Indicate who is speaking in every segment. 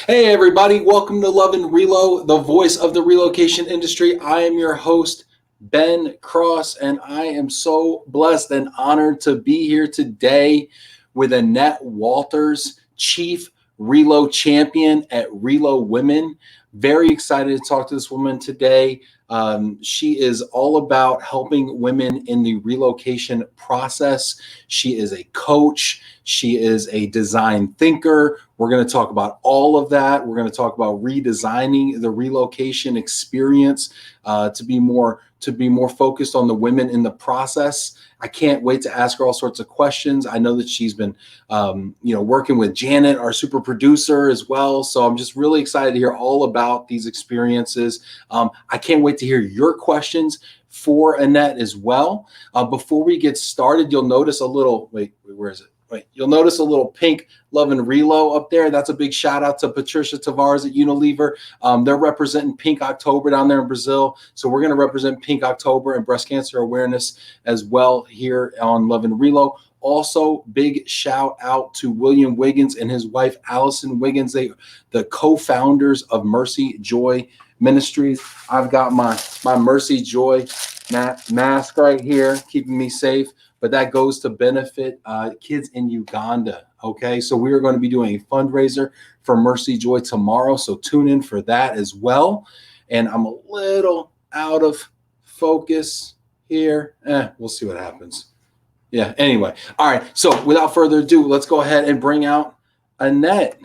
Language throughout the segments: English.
Speaker 1: Hey everybody, welcome to Love and Relo, the voice of the relocation industry. I am your host, Ben Cross, and I am so blessed and honored to be here today with Annette Walters, Chief Relo Champion at ReloWomen. Very excited to talk to this woman today. She is all about helping women in the relocation process. She is a coach. She is a design thinker. We're going to talk about all of that. We're going to talk about redesigning the relocation experience to be more focused on the women in the process. I can't wait to ask her all sorts of questions. I know that she's been, working with Janet, our super producer, as well. So I'm just really excited to hear all about these experiences. I can't wait to hear your questions for Annette as well. Before we get started, you'll notice a little. Wait, where is it? Wait, you'll notice a little pink Love and Relo up there. That's a big shout out to Patricia Tavares at Unilever. They're representing Pink October down there in Brazil. So we're going to represent Pink October and breast cancer awareness as well here on Love and Relo. Also, big shout out to William Wiggins and his wife, Allison Wiggins. They the co-founders of Mercy Joy Ministries. I've got my Mercy Joy mask right here, keeping me safe. But that goes to benefit kids in Uganda. Okay, so we are going to be doing a fundraiser for Mercy Joy tomorrow. So tune in for that as well. And I'm a little out of focus here. We'll see what happens. Yeah, anyway. All right, so without further ado, let's go ahead and bring out Annette.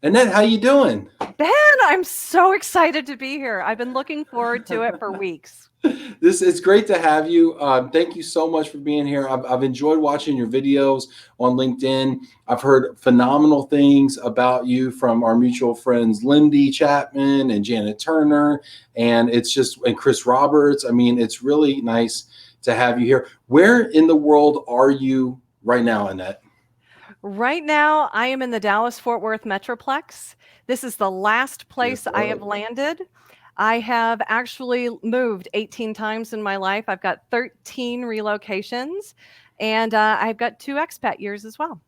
Speaker 1: Annette, how you doing?
Speaker 2: Ben, I'm so excited to be here. I've been looking forward to it for weeks.
Speaker 1: It's great to have you. Thank you so much for being here. I've enjoyed watching your videos on LinkedIn. I've heard phenomenal things about you from our mutual friends, Lindy Chapman and Janet Turner, and Chris Roberts. I mean, it's really nice to have you here. Where in the world are you right now, Annette?
Speaker 2: Right now, I am in the Dallas-Fort Worth Metroplex. This is the last place I have landed. I have actually moved 18 times in my life. I've got 13 relocations, and I've got 2 expat years as well.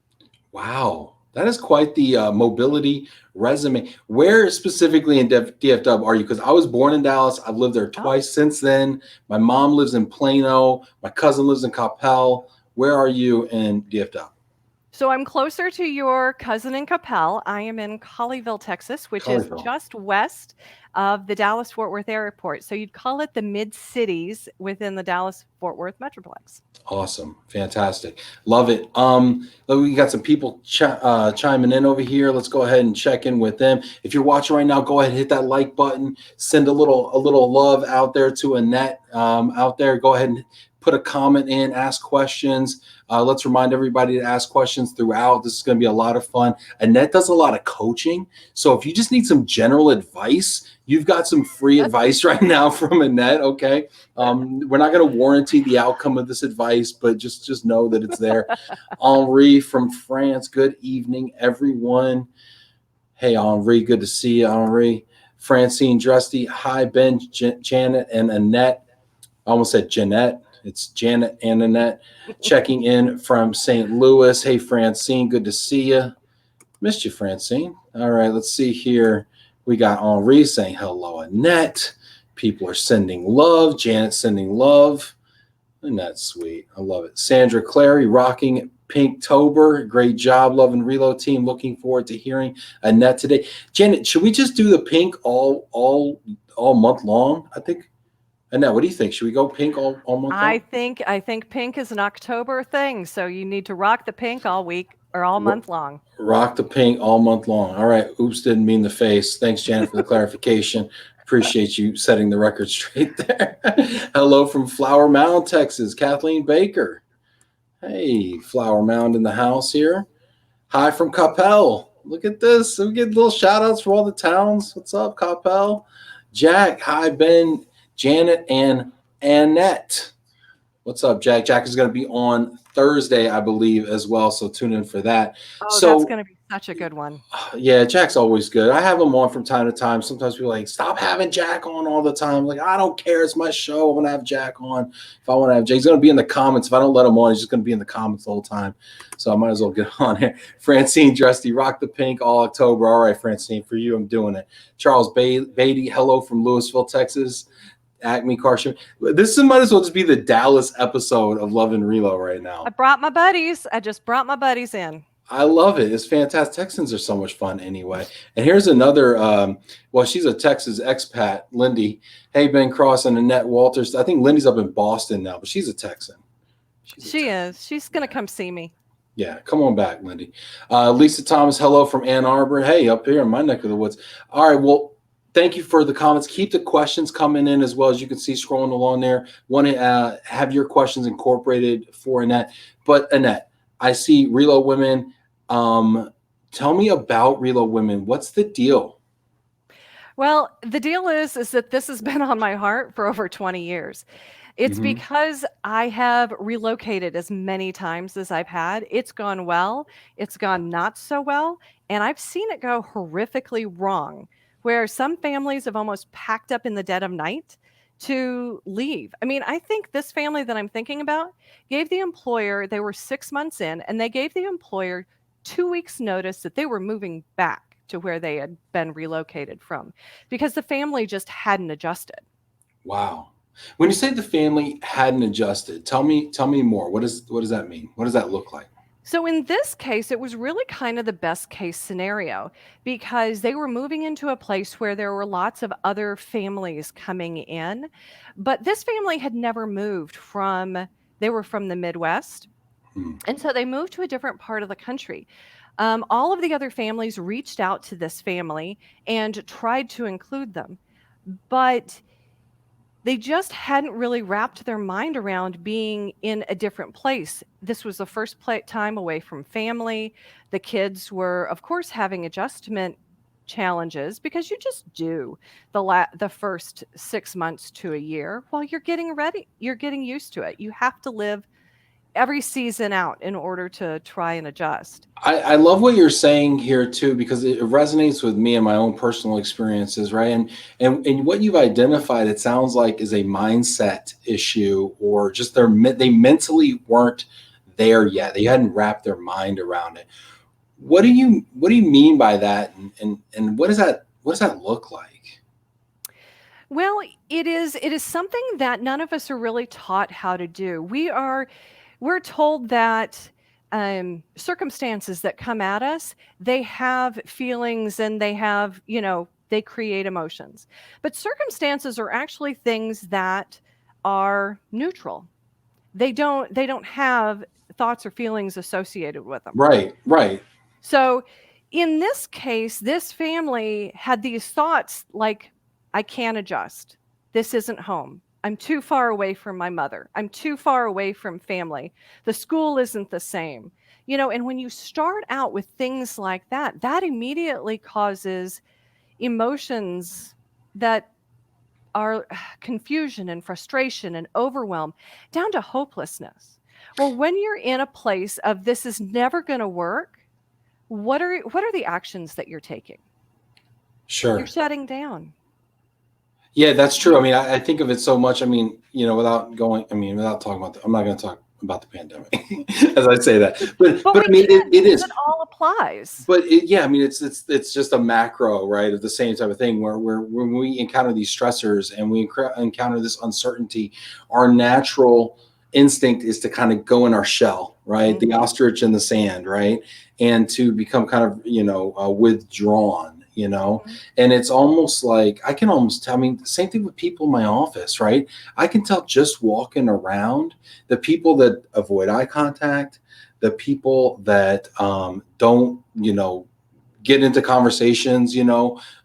Speaker 1: Wow, that is quite the mobility resume. Where specifically in DFW are you? Because I was born in Dallas. I've lived there twice since then. My mom lives in Plano. My cousin lives in Coppell. Where are you in DFW?
Speaker 2: So I'm closer to your cousin in Coppell. I am in Colleyville, Texas, which is just west of the Dallas-Fort Worth airport. So you'd call it the mid-cities within the Dallas-Fort Worth Metroplex.
Speaker 1: Awesome. Fantastic. Love it. We got some people chiming in over here. Let's go ahead and check in with them. If you're watching right now, go ahead and hit that like button. Send a little love out there to Annette out there. Go ahead and put a comment in, ask questions. Let's remind everybody to ask questions throughout. This is going to be a lot of fun. Annette does a lot of coaching. So if you just need some general advice, you've got some free advice right now from Annette, okay? We're not going to warranty the outcome of this advice, but just know that it's there. Henri from France, good evening, everyone. Hey, Henri, good to see you, Henri. Francine Dresty, hi, Ben, Janet, and Annette. I almost said Jeanette. It's Janet and Annette checking in from St. Louis. Hey, Francine, good to see you. Missed you, Francine. All right, let's see here. We got Henri saying hello, Annette. People are sending love. Janet sending love. Isn't that sweet? I love it. Sandra Clary rocking Pinktober. Great job, Love and Relo team. Looking forward to hearing Annette today. Janet, should we just do the pink all month long? I think. Annette, what do you think? Should we go pink all month long?
Speaker 2: I think pink is an October thing, so you need to rock the pink all week or all month long.
Speaker 1: Rock the pink all month long. All right. Oops, didn't mean the face. Thanks, Janet, for the clarification. Appreciate you setting the record straight there. Hello from Flower Mound, Texas. Kathleen Baker. Hey, Flower Mound in the house here. Hi from Coppell. Look at this. We get little shout outs for all the towns. What's up, Coppell? Jack. Hi, Ben, Janet, and Annette. What's up, Jack? Jack is going to be on Thursday, I believe, as well. So tune in for that.
Speaker 2: Oh, that's
Speaker 1: So
Speaker 2: going to be such a good one.
Speaker 1: yeah, Jack's always good. I have him on from time to time. Sometimes people are like, stop having Jack on all the time. Like, I don't care. It's my show. I want to have Jack on. If I want to have Jack, he's going to be in the comments. If I don't let him on, he's just going to be in the comments the whole time. So I might as well get on here. Francine Drusty, rock the pink all October. All right, Francine, for you, I'm doing it. Charles Beatty, hello from Louisville, Texas. Acme Car Show. This might as well just be the Dallas episode of Love and Relo right now.
Speaker 2: I brought my buddies. I just brought my buddies in.
Speaker 1: I love it. It's fantastic. Texans are so much fun anyway. And here's another, well, she's a Texas expat, Lindy. Hey, Ben Cross and Annette Walters. I think Lindy's up in Boston now, but she's a Texan.
Speaker 2: She is. She's going to come see me.
Speaker 1: Yeah, come on back, Lindy. Lisa Thomas, hello from Ann Arbor. Hey, up here in my neck of the woods. All right, well, thank you for the comments. Keep the questions coming in as well. As you can see scrolling along there. Want to have your questions incorporated for Annette. But Annette, I see ReloWomen. Tell me about ReloWomen. What's the deal?
Speaker 2: Well, the deal is that this has been on my heart for over 20 years. It's because I have relocated as many times as I've had. It's gone well. It's gone not so well. And I've seen it go horrifically wrong, where some families have almost packed up in the dead of night to leave. I mean, I think this family that I'm thinking about gave the employer, they were 6 months in, and they gave the employer 2 weeks notice that they were moving back to where they had been relocated from because the family just hadn't adjusted.
Speaker 1: Wow. When you say the family hadn't adjusted, tell me more. What does that mean? What does that look like?
Speaker 2: So in this case, it was really kind of the best case scenario because they were moving into a place where there were lots of other families coming in, but this family had never moved they were from the Midwest. And so they moved to a different part of the country. All of the other families reached out to this family and tried to include them, but they just hadn't really wrapped their mind around being in a different place. This was the first time away from family. The kids were, of course, having adjustment challenges because you just do the first 6 months to a year while you're getting ready. You're getting used to it. You have to live every season out in order to try and adjust.
Speaker 1: I love what you're saying here too, because it resonates with me and my own personal experiences, right? And what you've identified, it sounds like, is a mindset issue, or just they mentally weren't there yet. They hadn't wrapped their mind around it. What do you mean by that? And what does that look like?
Speaker 2: Well, it is something that none of us are really taught how to do. We're told that circumstances that come at us, they have feelings and they have, they create emotions. But circumstances are actually things that are neutral. They don't have thoughts or feelings associated with them.
Speaker 1: Right.
Speaker 2: So in this case, this family had these thoughts like, I can't adjust. This isn't home. I'm too far away from my mother. I'm too far away from family. The school isn't the same. And when you start out with things like that, that immediately causes emotions that are confusion and frustration and overwhelm down to hopelessness. Well, when you're in a place of this is never going to work, what are the actions that you're taking?
Speaker 1: Sure.
Speaker 2: You're shutting down.
Speaker 1: Yeah, that's true. I mean, I think of it so much. I mean, without talking about I'm not going to talk about the pandemic as I say that. But I mean, it is.
Speaker 2: It all applies.
Speaker 1: But it's just a macro, right, of the same type of thing where when we encounter these stressors and we encounter this uncertainty, our natural instinct is to kind of go in our shell, right? The ostrich in the sand, right? And to become kind of, withdrawn. And it's almost like I can almost tell, same thing with people in my office, right? I can tell just walking around, the people that avoid eye contact, the people that don't, get into conversations,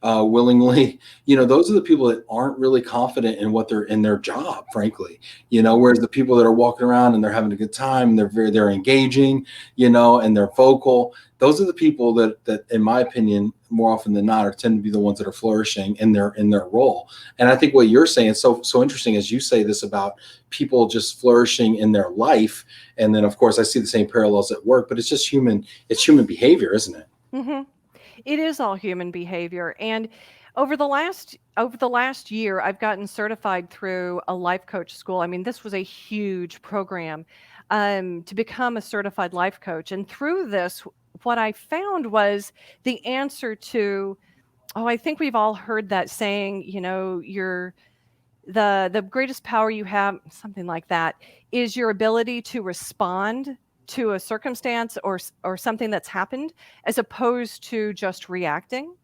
Speaker 1: willingly. Those are the people that aren't really confident in what they're in their job, frankly. Whereas the people that are walking around and they're having a good time, and they're engaging, and they're vocal. Those are the people that, in my opinion, more often than not, tend to be the ones that are flourishing in their role. And I think what you're saying is so interesting as you say this about people just flourishing in their life. And then, of course, I see the same parallels at work, but it's just human. It's human behavior, isn't it?
Speaker 2: Mm-hmm. It is all human behavior. And over the last year, I've gotten certified through a life coach school. I mean, this was a huge program to become a certified life coach. And through this, what I found was the answer to, I think we've all heard that saying, the greatest power you have, something like that, is your ability to respond to a circumstance or something that's happened, as opposed to just reacting.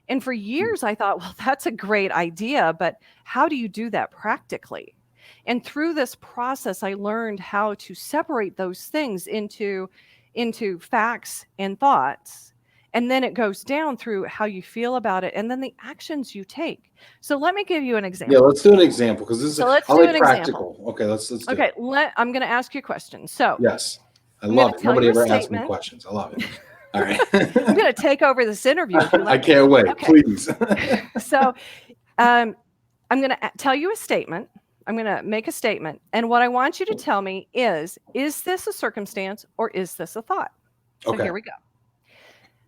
Speaker 2: And for years I thought, well, that's a great idea, but how do you do that practically? And through this process, I learned how to separate those things into facts and thoughts. And then it goes down through how you feel about it and then the actions you take. So let me give you an example.
Speaker 1: Yeah, let's do an example, because this is,
Speaker 2: let's
Speaker 1: I
Speaker 2: do
Speaker 1: like
Speaker 2: an
Speaker 1: practical.
Speaker 2: example.
Speaker 1: Okay, let's do
Speaker 2: Okay,
Speaker 1: it.
Speaker 2: I'm going to ask you a question. So
Speaker 1: Yes, I
Speaker 2: I'm going
Speaker 1: love
Speaker 2: to
Speaker 1: it.
Speaker 2: tell
Speaker 1: Nobody
Speaker 2: you a
Speaker 1: ever asks me
Speaker 2: statement.
Speaker 1: questions. I love it. All right.
Speaker 2: I'm going to take over this interview if you let
Speaker 1: I
Speaker 2: me.
Speaker 1: can't wait.
Speaker 2: Okay.
Speaker 1: Please.
Speaker 2: So I'm going to tell you a statement. I'm going to make a statement. And what I want you to tell me is this a circumstance or is this a thought? So
Speaker 1: Okay.
Speaker 2: here we go.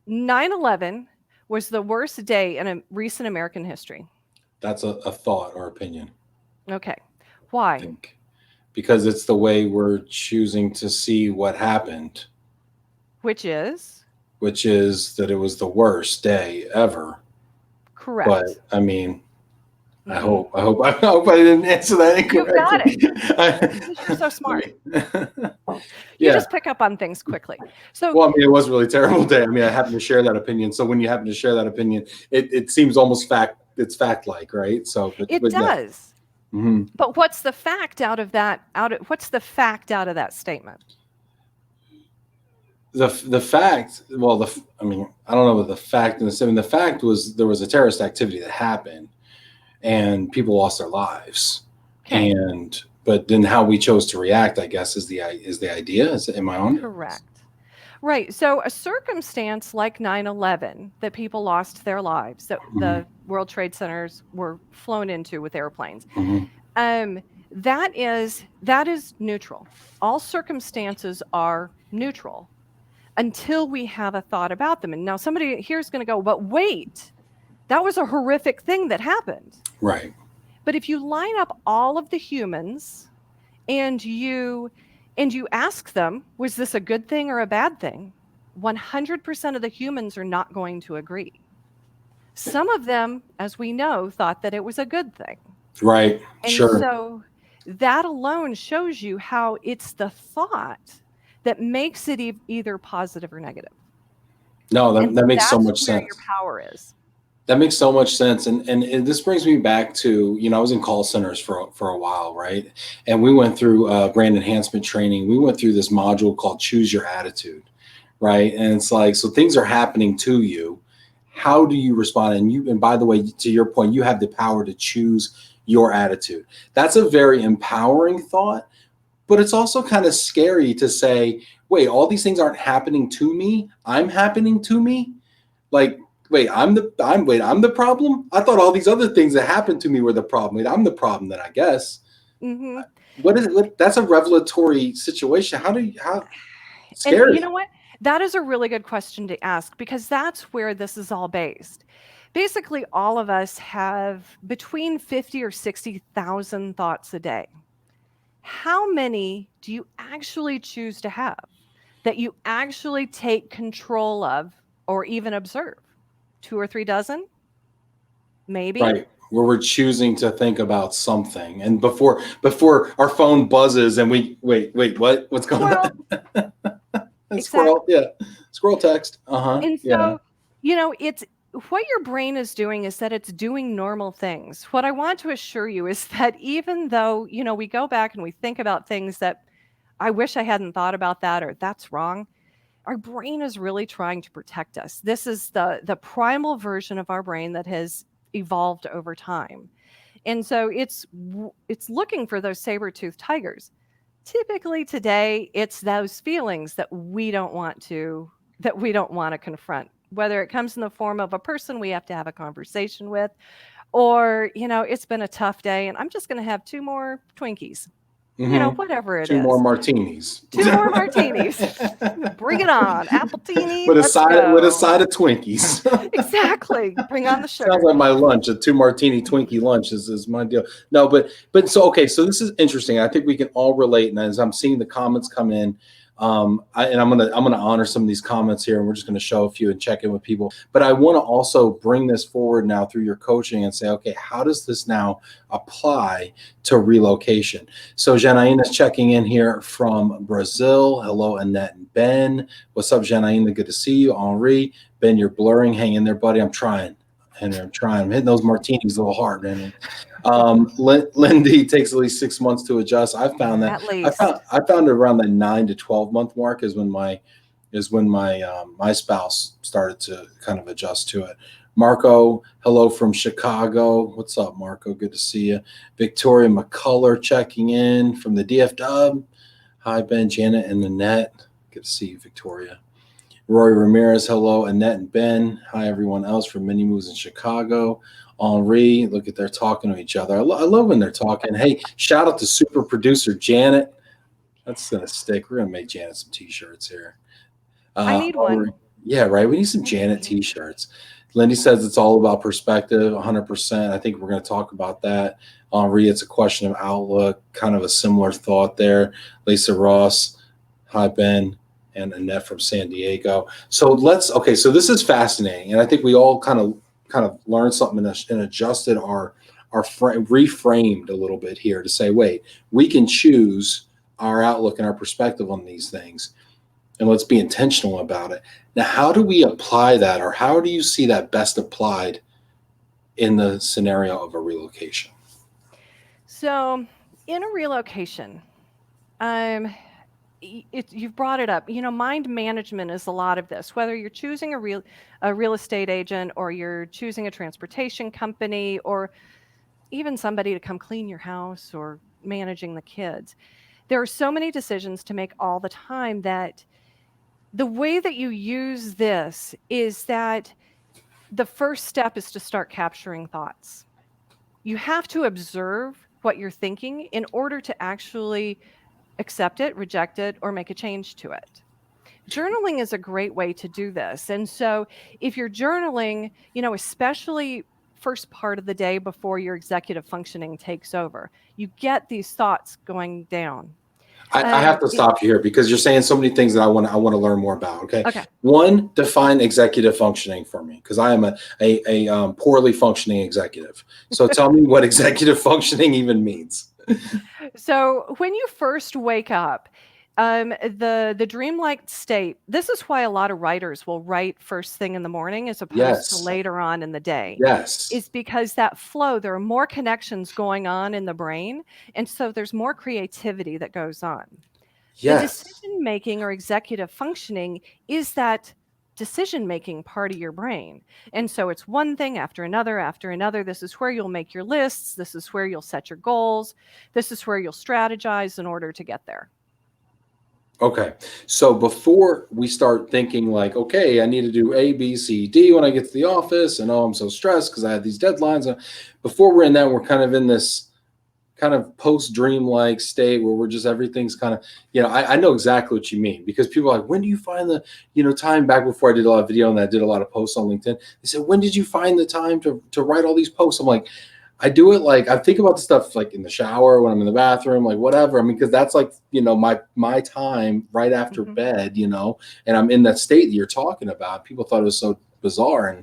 Speaker 2: 9/11 was the worst day in a recent American history.
Speaker 1: That's a thought or opinion.
Speaker 2: Okay.
Speaker 1: I
Speaker 2: Why?
Speaker 1: think because it's the way we're choosing to see what happened,
Speaker 2: Which is
Speaker 1: which is that it was the worst day ever.
Speaker 2: correct.
Speaker 1: But I mean, I
Speaker 2: Mhm.
Speaker 1: hope I didn't answer that
Speaker 2: You got
Speaker 1: incorrectly.
Speaker 2: Because you're so smart. You
Speaker 1: Yeah.
Speaker 2: just pick up on things quickly. So
Speaker 1: Well, I mean, it was a really terrible day. I mean, I happen to share that opinion. So when you happen to share that opinion, it seems almost it's fact-like, right? So,
Speaker 2: it
Speaker 1: but yeah.
Speaker 2: does.
Speaker 1: Mm-hmm.
Speaker 2: But what's the fact out of that? What's the fact out of that statement?
Speaker 1: The fact, well, I mean, I don't know what the fact in the statement. The fact was there was a terrorist activity that happened, and people lost their lives.
Speaker 2: Okay.
Speaker 1: But then how we chose to react, I guess, is the idea. Am I on?
Speaker 2: Correct. Right. So a circumstance like 9/11 that people lost their lives, that the World Trade Centers were flown into with airplanes,
Speaker 1: Mm-hmm.
Speaker 2: that is neutral. All circumstances are neutral until we have a thought about them. And now somebody here is going to go, but wait, that was a horrific thing that happened.
Speaker 1: Right.
Speaker 2: But if you line up all of the humans and you ask them, was this a good thing or a bad thing? 100% of the humans are not going to agree. Some of them, as we know, thought that it was a good thing.
Speaker 1: Right.
Speaker 2: And
Speaker 1: Sure.
Speaker 2: so that alone shows you how it's the thought that makes it either positive or negative.
Speaker 1: No, that makes so much
Speaker 2: That's where
Speaker 1: sense.
Speaker 2: your power is.
Speaker 1: That makes so much sense. And this brings me back to, I was in call centers for a while, right? And we went through brand enhancement training. We went through this module called Choose Your Attitude, right? And it's like, so things are happening to you. How do you respond? And by the way, to your point, you have the power to choose your attitude. That's a very empowering thought, but it's also kind of scary to say, wait, all these things aren't happening to me. I'm happening to me. Like, wait, I'm the problem? I thought all these other things that happened to me were the problem. Wait, I'm the problem then, I guess.
Speaker 2: Mm-hmm.
Speaker 1: What is it? That's a revelatory situation. How scary.
Speaker 2: And you know what? That is a really good question to ask, because that's where this is all based. Basically, all of us have between 50 or 60,000 thoughts a day. How many do you actually choose to have that you actually take control of or even observe? 2 or 3 dozen? Maybe.
Speaker 1: Right. Where we're choosing to think about something. And before our phone buzzes and we wait, what's going on?
Speaker 2: Exactly.
Speaker 1: Squirrel, yeah. Squirrel text.
Speaker 2: And
Speaker 1: Yeah.
Speaker 2: so, it's what your brain is doing is that it's doing normal things. What I want to assure you is that even though, we go back and we think about things that I wish I hadn't thought about that, or that's wrong, our brain is really trying to protect us. This is the primal version of our brain that has evolved over time. And so it's looking for those saber-toothed tigers. Typically today, it's those feelings that we don't want to confront, whether it comes in the form of a person we have to have a conversation with, or, it's been a tough day and I'm just going to have 2 more Twinkies, whatever it
Speaker 1: 2 more
Speaker 2: is.
Speaker 1: martinis.
Speaker 2: 2 more martinis. Bring it on. Appletini,
Speaker 1: with a
Speaker 2: let's
Speaker 1: side
Speaker 2: go.
Speaker 1: with a side of Twinkies.
Speaker 2: Exactly. Bring on the sugar.
Speaker 1: Sounds like my lunch. A 2 martini Twinkie lunch is my deal. No, but so okay. So this is interesting. I think we can all relate. And as I'm seeing the comments come in, and I'm gonna honor some of these comments here, and we're just gonna show a few and check in with people. But I want to also bring this forward now through your coaching and say, okay, how does this now apply to relocation? So Janaína is checking in here from Brazil. Hello, Annette and Ben. What's up, Janaína? Good to see you. Henri, Ben, you're blurring. Hang in there, buddy. I'm trying. Henry, I'm trying. I'm hitting those martinis a little hard, man. Lindy takes at least 6 months to adjust. I found that.
Speaker 2: At least.
Speaker 1: I found it around the 9 to 12 month mark is when my my spouse started to kind of adjust to it. Marco, hello from Chicago. What's up, Marco? Good to see you. Victoria McCullough checking in from the DFW. Hi, Ben, Janet, and Annette. Good to see you, Victoria. Roy Ramirez, hello, Annette and Ben. Hi, everyone else from Mini Moves in Chicago. Henri, look at they're talking to each other. I love when they're talking. Hey, shout out to super producer Janet. That's going to stick. We're going to make Janet some T-shirts here.
Speaker 2: I need one.
Speaker 1: Yeah, right. We need some Janet T-shirts. Lindy says it's all about perspective, 100%. I think we're going to talk about that. Henri, it's a question of outlook, kind of a similar thought there. Lisa Ross, hi, Ben. And Annette from San Diego. So so this is fascinating. And I think we all kind of learned something and adjusted our reframed a little bit here to say, wait, we can choose our outlook and our perspective on these things. And let's be intentional about it. Now, how do we apply that, or how do you see that best applied in the scenario of a relocation?
Speaker 2: So in a relocation, you've brought it up. Mind management is a lot of this. Whether you're choosing a real estate agent, or you're choosing a transportation company, or even somebody to come clean your house, or managing the kids, there are so many decisions to make all the time that the way that you use this is that the first step is to start capturing thoughts. You have to observe what you're thinking in order to actually accept it, reject it, or make a change to it. Journaling is a great way to do this. And so if you're journaling, especially first part of the day before your executive functioning takes over, you get these thoughts going down.
Speaker 1: I have to stop you here because you're saying so many things that I want to learn more about. Okay. One, define executive functioning for me, because I am a poorly functioning executive. So tell me what executive functioning even means.
Speaker 2: So when you first wake up, the dreamlike state, this is why a lot of writers will write first thing in the morning as opposed to later on in the day.
Speaker 1: Yes.
Speaker 2: Is because that flow, there are more connections going on in the brain. And so there's more creativity that goes on.
Speaker 1: Yes.
Speaker 2: The decision-making or executive functioning is that decision-making part of your brain. And so it's one thing after another after another. This is where you'll make your lists. This is where you'll set your goals. This is where you'll strategize in order to get there.
Speaker 1: Okay. So before we start thinking like, okay, I need to do A, B, C, D when I get to the office, and oh, I'm so stressed because I have these deadlines. Before we're in that, we're kind of in this kind of post-dream-like state where we're just, everything's kind of, I know exactly what you mean, because people are like, when do you find the, time? Back before I did a lot of video and I did a lot of posts on LinkedIn, they said, when did you find the time to write all these posts? I'm like, I do it like, I think about the stuff like in the shower, when I'm in the bathroom, like whatever. I mean, because that's like, my time right after bed, and I'm in that state that you're talking about. People thought it was so bizarre,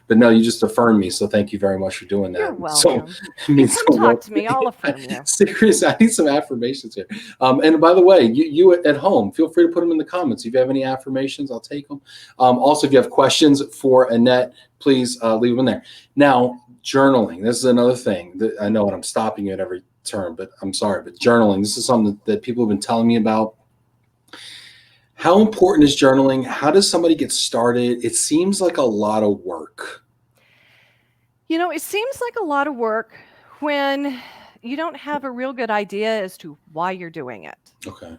Speaker 1: but no, you just affirmed me. So thank you very much for doing that.
Speaker 2: You're welcome.
Speaker 1: So,
Speaker 2: come talk to me. I'll affirm you.
Speaker 1: Seriously, I need some affirmations here. And by the way, you at home, feel free to put them in the comments. If you have any affirmations, I'll take them. Also, if you have questions for Annette, please leave them in there. Now, journaling. This is another thing that I know, and I'm stopping you at every turn, but I'm sorry. But journaling, this is something that people have been telling me about. How important is journaling? How does somebody get started? It seems like a lot of work.
Speaker 2: It seems like a lot of work when you don't have a real good idea as to why you're doing it.
Speaker 1: Okay.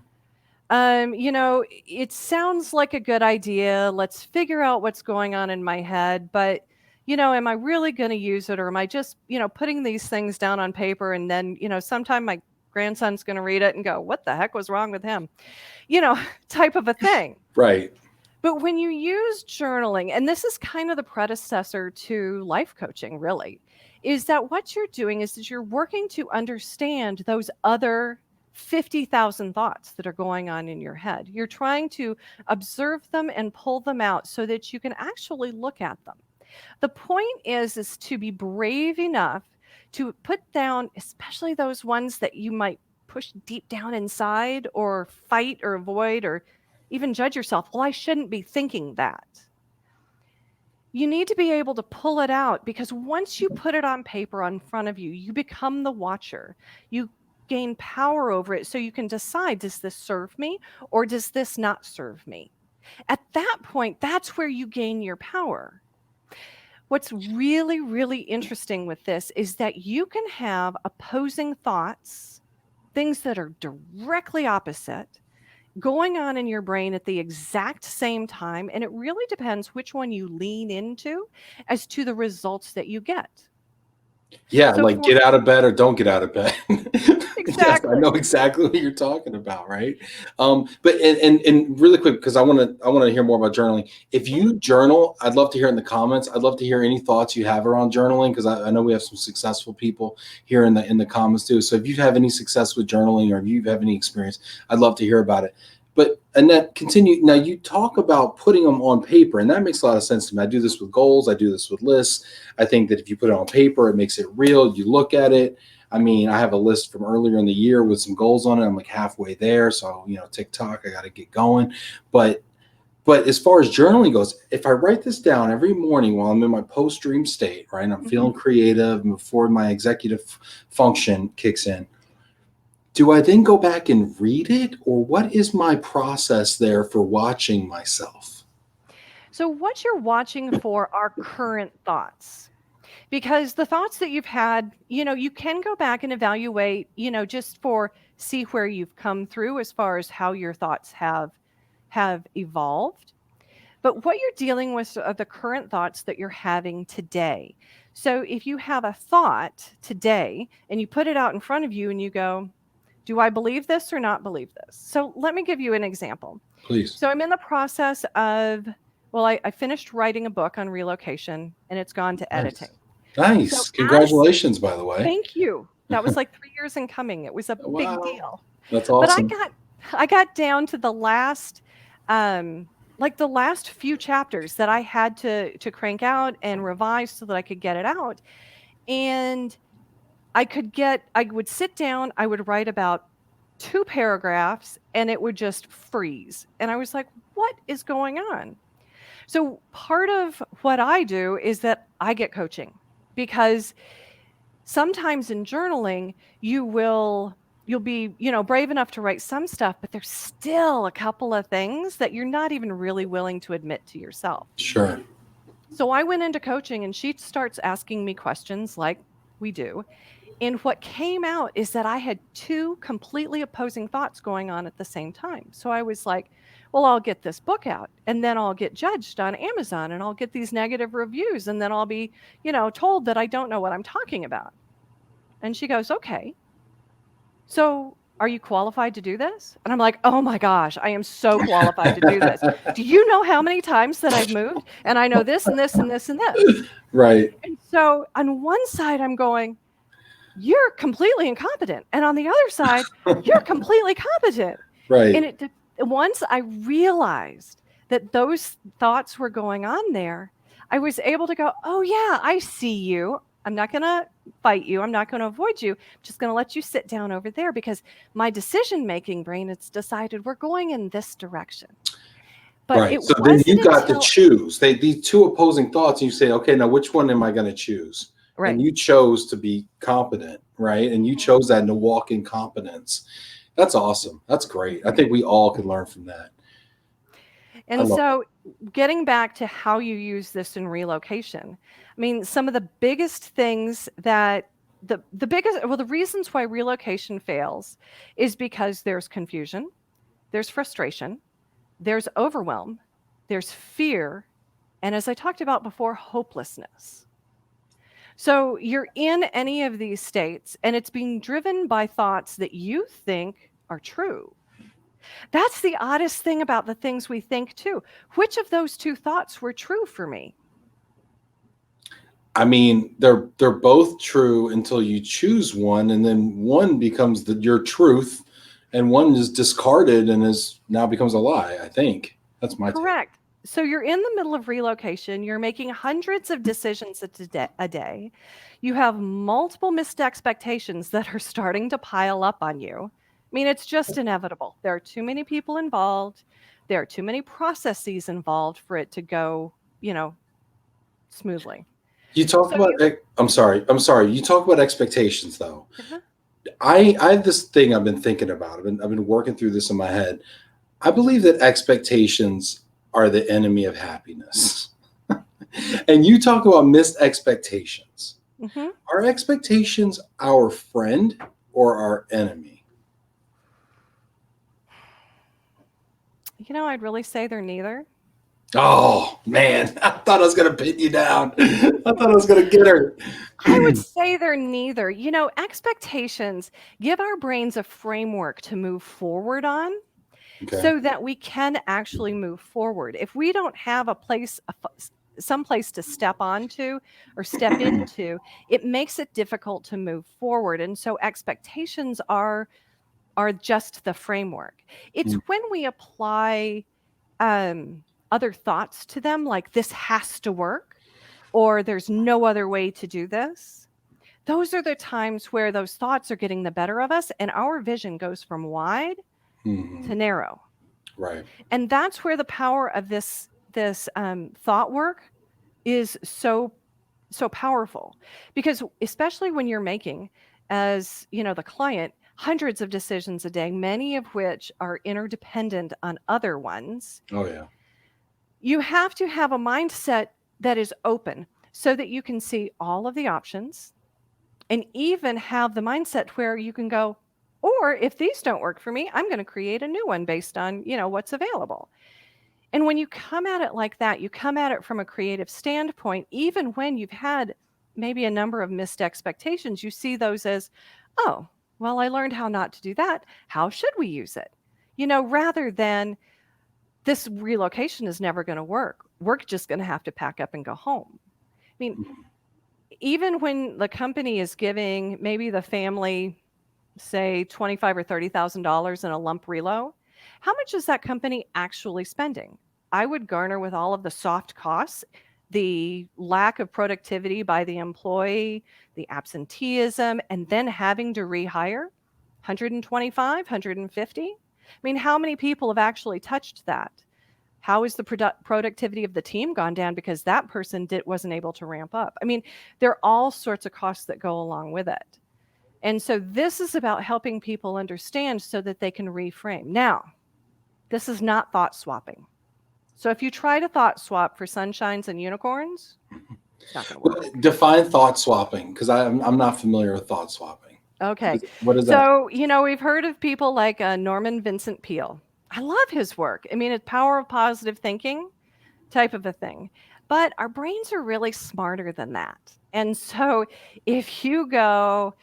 Speaker 2: It sounds like a good idea. Let's figure out what's going on in my head. But, am I really going to use it? Or am I just, putting these things down on paper and then, sometime my grandson's going to read it and go, what the heck was wrong with him? Type of a thing.
Speaker 1: Right.
Speaker 2: But when you use journaling, and this is kind of the predecessor to life coaching, really, is that what you're doing is that you're working to understand those other 50,000 thoughts that are going on in your head. You're trying to observe them and pull them out so that you can actually look at them. The point is to be brave enough to put down, especially those ones that you might push deep down inside or fight or avoid or even judge yourself. Well, I shouldn't be thinking that. You need to be able to pull it out, because once you put it on paper in front of you, you become the watcher. You gain power over it so you can decide, does this serve me or does this not serve me? At that point, that's where you gain your power. What's really, really interesting with this is that you can have opposing thoughts, things that are directly opposite, going on in your brain at the exact same time, and it really depends which one you lean into as to the results that you get.
Speaker 1: Yeah,
Speaker 2: So
Speaker 1: like get out of bed or don't get out of bed. Yes, I
Speaker 2: exactly.
Speaker 1: know exactly what you're talking about, right? But and really quick, because I want to hear more about journaling. If you journal, I'd love to hear in the comments. I'd love to hear any thoughts you have around journaling, because I know we have some successful people here in the comments too. So if you have any success with journaling or if you have any experience, I'd love to hear about it. But Annette, continue. Now you talk about putting them on paper, and that makes a lot of sense to me. I do this with goals. I do this with lists. I think that if you put it on paper, it makes it real. You look at it. I mean, I have a list from earlier in the year with some goals on it. I'm like halfway there. So, TikTok, I got to get going. But as far as journaling goes, if I write this down every morning while I'm in my post-dream state, right, and I'm feeling creative before my executive function kicks in, do I then go back and read it, or what is my process there for watching myself?
Speaker 2: So what you're watching for are current thoughts. Because the thoughts that you've had, you can go back and evaluate, just for see where you've come through as far as how your thoughts have evolved. But what you're dealing with are the current thoughts that you're having today. So if you have a thought today and you put it out in front of you and you go, do I believe this or not believe this? So let me give you an example.
Speaker 1: Please.
Speaker 2: So I'm in the process of, well, I finished writing a book on relocation and it's gone to editing.
Speaker 1: Nice.
Speaker 2: So
Speaker 1: Congratulations, by the way.
Speaker 2: thank you. That was like 3 years in coming. It was a big
Speaker 1: Wow.
Speaker 2: deal.
Speaker 1: That's
Speaker 2: But
Speaker 1: awesome.
Speaker 2: I got down to the last, like the last few chapters that I had to crank out and revise so that I could get it out. And I would sit down, I would write about 2 paragraphs and it would just freeze. And I was like, what is going on? So part of what I do is that I get coaching, because sometimes in journaling you'll be, brave enough to write some stuff, but there's still a couple of things that you're not even really willing to admit to yourself.
Speaker 1: Sure.
Speaker 2: So I went into coaching and she starts asking me questions like we do. And what came out is that I had 2 completely opposing thoughts going on at the same time. So I was like, well, I'll get this book out and then I'll get judged on Amazon and I'll get these negative reviews and then I'll be, told that I don't know what I'm talking about. And she goes, okay, so are you qualified to do this? And I'm like, oh my gosh, I am so qualified to do this. Do you know how many times that I've moved? And I know this and this and this and this.
Speaker 1: Right.
Speaker 2: And so on one side, I'm going, you're completely incompetent. And on the other side, you're completely competent.
Speaker 1: Right.
Speaker 2: And once I realized that those thoughts were going on there, I was able to go, oh yeah, I see you. I'm not going to fight you. I'm not going to avoid you. I'm just going to let you sit down over there, because my decision-making brain has decided we're going in this direction. But
Speaker 1: right.
Speaker 2: it
Speaker 1: So then you
Speaker 2: wasn't
Speaker 1: got to
Speaker 2: until
Speaker 1: choose. These 2 opposing thoughts, and you say, okay, now which one am I going to choose?
Speaker 2: right.
Speaker 1: And you chose to be competent, right? And you chose that, and to walk in competence. That's awesome. That's great. I think we all can learn from that. I
Speaker 2: And
Speaker 1: love
Speaker 2: so, getting back to how you use this in relocation, I mean, some of the biggest things that the reasons why relocation fails is because there's confusion, there's frustration, there's overwhelm, there's fear, and as I talked about before, hopelessness. So you're in any of these states and it's being driven by thoughts that you think are true. That's the oddest thing about the things we think too. Which of those two thoughts were true for me?
Speaker 1: I mean, they're both true until you choose one, and then one becomes your truth, and one is discarded and is now becomes a lie. I think that's my take.
Speaker 2: Correct. So you're in the middle of relocation. You're making hundreds of decisions a day. You have multiple missed expectations that are starting to pile up on you. I mean, it's just inevitable. There are too many people involved. There are too many processes involved for it to go, smoothly.
Speaker 1: You talk
Speaker 2: So
Speaker 1: about. I'm sorry. You talk about expectations, though.
Speaker 2: uh
Speaker 1: I have this thing I've been thinking about. I've been working through this in my head. I believe that expectations are the enemy of happiness. And you talk about missed expectations.
Speaker 2: mhm.
Speaker 1: Are expectations our friend or our enemy?
Speaker 2: I'd really say they're neither.
Speaker 1: Oh man, I thought I was gonna pin you down. I thought I was gonna get her.
Speaker 2: I would say they're neither. Expectations give our brains a framework to move forward on
Speaker 1: Okay.
Speaker 2: so that we can actually move forward. If we don't have some place to step onto or step into, it makes it difficult to move forward. And so expectations are just the framework. It's
Speaker 1: Mm.
Speaker 2: when we apply other thoughts to them, like this has to work, or there's no other way to do this. Those are the times where those thoughts are getting the better of us and our vision goes from wide to
Speaker 1: Mhm.
Speaker 2: narrow.
Speaker 1: Right.
Speaker 2: And that's where the power of this thought work is so powerful, because especially when you're making, as the client, hundreds of decisions a day, many of which are interdependent on other ones,
Speaker 1: Oh yeah.
Speaker 2: you have to have a mindset that is open so that you can see all of the options, and even have the mindset where you can go, or if these don't work for me, I'm going to create a new one based on, what's available. And when you come at it like that, you come at it from a creative standpoint, even when you've had maybe a number of missed expectations, you see those as, oh, well, I learned how not to do that. How should we use it? Rather than this relocation is never going to work. We're just going to have to pack up and go home. I mean, even when the company is giving maybe the family, say, $25,000 or $30,000 in a lump relo, how much is that company actually spending? I would garner with all of the soft costs, the lack of productivity by the employee, the absenteeism, and then having to rehire 125, 150. I mean, how many people have actually touched that? How is the productivity of the team gone down because that person wasn't able to ramp up? I mean, there are all sorts of costs that go along with it. And so this is about helping people understand so that they can reframe. Now, this is not thought swapping. So if you try to thought swap for sunshines and unicorns, it's not going to work.
Speaker 1: Define thought swapping, because I'm not familiar with thought swapping.
Speaker 2: Okay.
Speaker 1: What is that?
Speaker 2: So, we've heard of people like Norman Vincent Peale. I love his work. I mean, it's power of positive thinking type of a thing. But our brains are really smarter than that. And so if you go,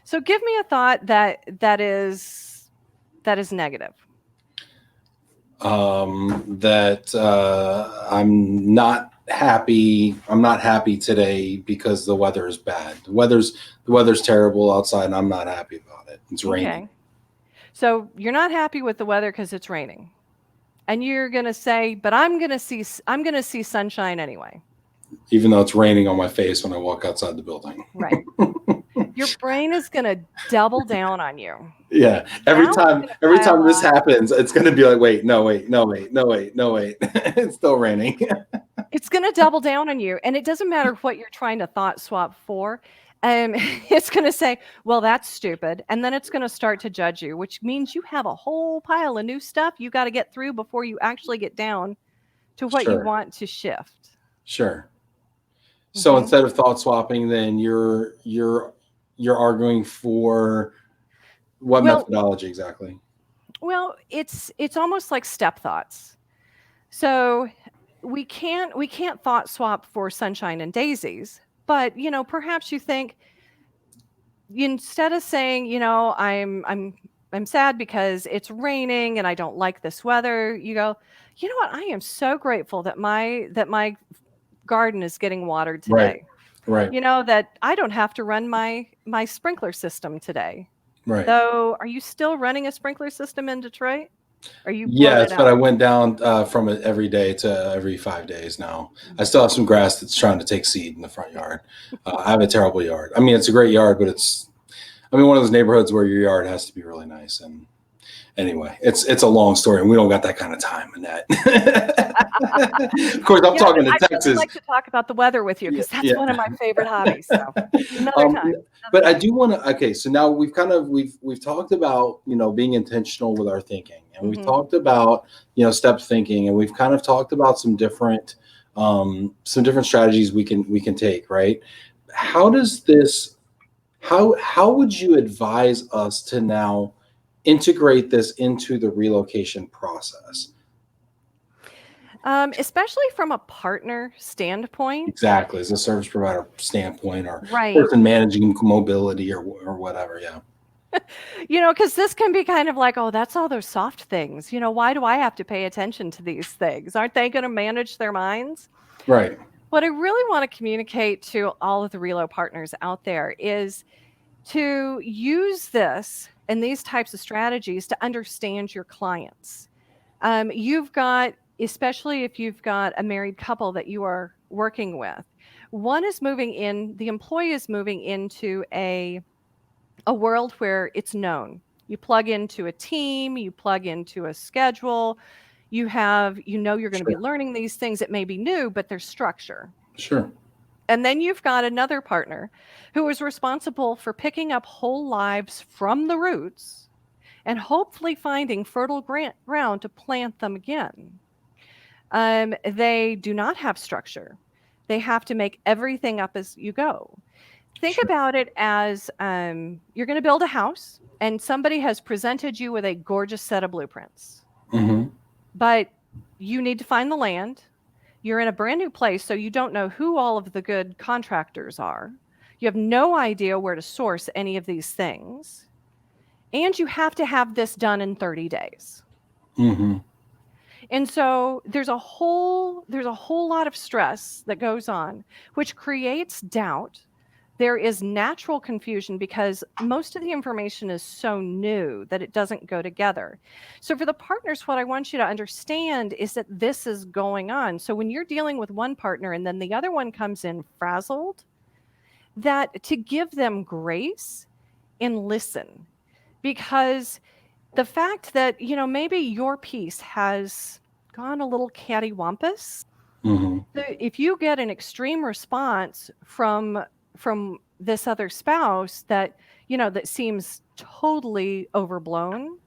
Speaker 2: so give me a thought that is negative.
Speaker 1: That I'm not happy. I'm not happy today because the weather is bad. The weather's terrible outside, and I'm not happy about it. It's raining.
Speaker 2: Okay. So you're not happy with the weather because it's raining, and you're gonna say, "But I'm gonna see sunshine anyway."
Speaker 1: Even though it's raining on my face when I walk outside the building.
Speaker 2: Right. Your brain is gonna double down on you.
Speaker 1: Yeah. Every
Speaker 2: Now
Speaker 1: time this happens, it's going to be like, wait, no, wait. It's still raining.
Speaker 2: It's going to double down on you. And it doesn't matter what you're trying to thought swap for. it's going to say, well, that's stupid. And then it's going to start to judge you, which means you have a whole pile of new stuff you got to get through before you actually get down to what you
Speaker 1: Sure.
Speaker 2: want to shift.
Speaker 1: Sure. So
Speaker 2: Mhm.
Speaker 1: instead of thought swapping, then you're arguing for what methodology exactly?
Speaker 2: Well, it's almost like step thoughts. So we can't thought swap for sunshine and daisies, but perhaps you think, instead of saying, I'm sad because it's raining and I don't like this weather, you go, you know what? I am so grateful that my garden is getting watered
Speaker 1: Right.
Speaker 2: today.
Speaker 1: Right.
Speaker 2: That I don't have to run my sprinkler system today.
Speaker 1: Right.
Speaker 2: Though, are you still running a sprinkler system in Detroit? Or you blown
Speaker 1: Yes,
Speaker 2: it
Speaker 1: but I
Speaker 2: out?
Speaker 1: went down from it every day to every 5 days now. I still have some grass that's trying to take seed in the front yard. I have a terrible yard. I mean, it's a great yard, but one of those neighborhoods where your yard has to be really nice. And anyway, it's a long story, and we don't got that kind of time, Annette. Of course, I'm talking to
Speaker 2: I'd really
Speaker 1: Texas.
Speaker 2: like to talk about the weather with you, because that's
Speaker 1: Yeah.
Speaker 2: one of my favorite hobbies. So another time.
Speaker 1: But I do want to. Okay, so now we've talked about being intentional with our thinking, and we've talked about step thinking, and we've kind of talked about some different strategies we can take. Right? How does this? How would you advise us to now integrate this into the relocation process?
Speaker 2: Especially from a partner standpoint.
Speaker 1: Exactly, as a service provider standpoint, or
Speaker 2: Right.
Speaker 1: person managing mobility or whatever. Yeah.
Speaker 2: Because this can be kind of like, oh, that's all those soft things. Why do I have to pay attention to these things? Aren't they going to manage their minds?
Speaker 1: Right.
Speaker 2: What I really want to communicate to all of the Relo partners out there is to use this and these types of strategies to understand your clients. You've got, especially if you've got a married couple that you are working with, the employee is moving into a world where it's known. You plug into a team, you plug into a schedule, you're going to be learning these things. It may be new, but there's structure.
Speaker 1: Sure.
Speaker 2: And then you've got another partner who is responsible for picking up whole lives from the roots and hopefully finding fertile ground to plant them again. They do not have structure. They have to make everything up as you go. Think about it as you're going to build a house, and somebody has presented you with a gorgeous set of blueprints.
Speaker 1: Mm-hmm.
Speaker 2: But you need to find the land. You're in a brand new place, so you don't know who all of the good contractors are. You have no idea where to source any of these things. And you have to have this done in 30 days.
Speaker 1: Mm-hmm.
Speaker 2: And so there's a whole lot of stress that goes on, which creates doubt. There is natural confusion because most of the information is so new that it doesn't go together. So for the partners, what I want you to understand is that this is going on. So when you're dealing with one partner and then the other one comes in frazzled, that to give them grace and listen. Because the fact that, maybe your piece has gone a little cattywampus, if you get an extreme response from this other spouse that seems totally overblown,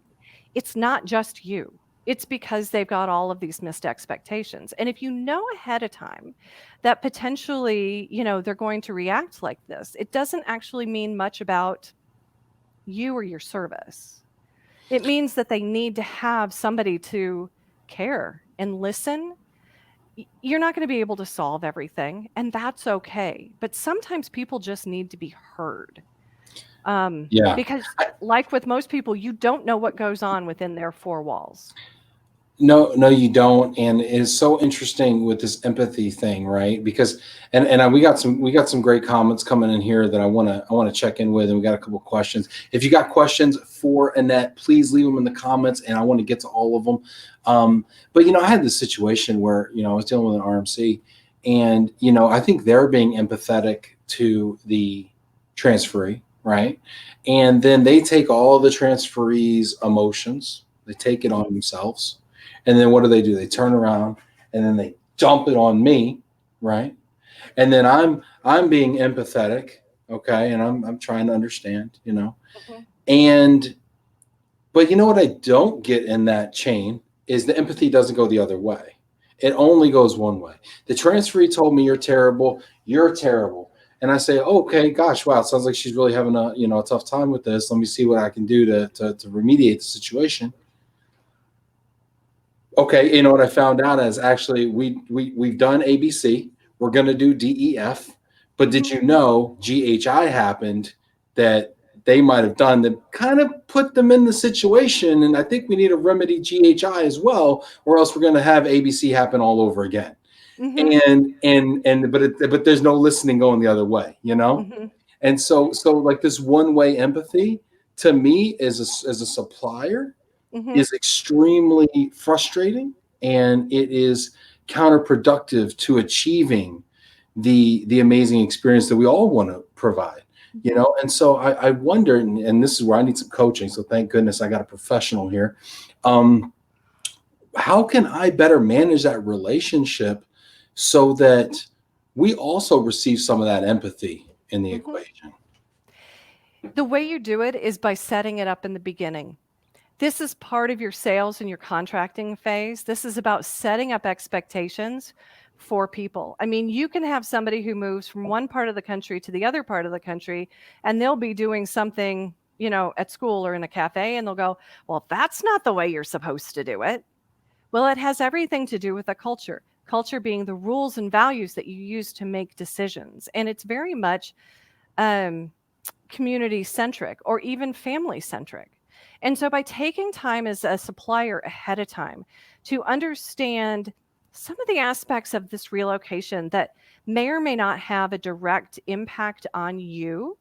Speaker 2: it's not just you. It's because they've got all of these missed expectations. And if you know ahead of time that potentially, they're going to react like this, it doesn't actually mean much about you or your service. It means that they need to have somebody to care and listen. You're not going to be able to solve everything, and that's okay. But sometimes people just need to be heard.
Speaker 1: Yeah.
Speaker 2: Because like with most people, you don't know what goes on within their four walls.
Speaker 1: No, you don't. And it's so interesting with this empathy thing, right? Because we got some great comments coming in here that I want to check in with, and we got a couple questions. If you got questions for Annette, please leave them in the comments, and I want to get to all of them. But I had this situation where I was dealing with an RMC, and I think they're being empathetic to the transferee, right? And then they take all the transferee's emotions, they take it on themselves. And then what do? They turn around and then they dump it on me, right? And then I'm being empathetic, Okay. And I'm trying to understand,
Speaker 2: Mhm.
Speaker 1: and, but you know what I don't get in that chain is the empathy doesn't go the other way. It only goes one way. The transferee told me you're terrible. You're terrible. And I say, okay, gosh, wow, it sounds like she's really having a tough time with this. Let me see what I can do to remediate the situation. Okay, you know what I found out is actually we've done ABC. We're going to do DEF, but did
Speaker 2: Mhm.
Speaker 1: you know GHI happened that they might have done that kind of put them in the situation, and I think we need to remedy GHI as well, or else we're going to have ABC happen all over again.
Speaker 2: Mhm.
Speaker 1: But there's no listening going the other way.
Speaker 2: Mhm.
Speaker 1: And so like this one way empathy to me as a supplier
Speaker 2: Mhm.
Speaker 1: is extremely frustrating, and it is counterproductive to achieving the amazing experience that we all want to provide.
Speaker 2: Mhm.
Speaker 1: And so I wonder, and this is where I need some coaching, so thank goodness I got a professional here. um, how can I better manage that relationship so that we also receive some of that empathy in the
Speaker 2: Mhm.
Speaker 1: equation?
Speaker 2: The way you do it is by setting it up in the beginning. This is part of your sales and your contracting phase. This is about setting up expectations for people. I mean, you can have somebody who moves from one part of the country to the other part of the country, and they'll be doing something, at school or in a cafe, and they'll go, well, that's not the way you're supposed to do it. Well, it has everything to do with the culture. Culture being the rules and values that you use to make decisions. And it's very much um, community centric or even family centric. And so by taking time as a supplier ahead of time to understand some of the aspects of this relocation that may or may not have a direct impact on you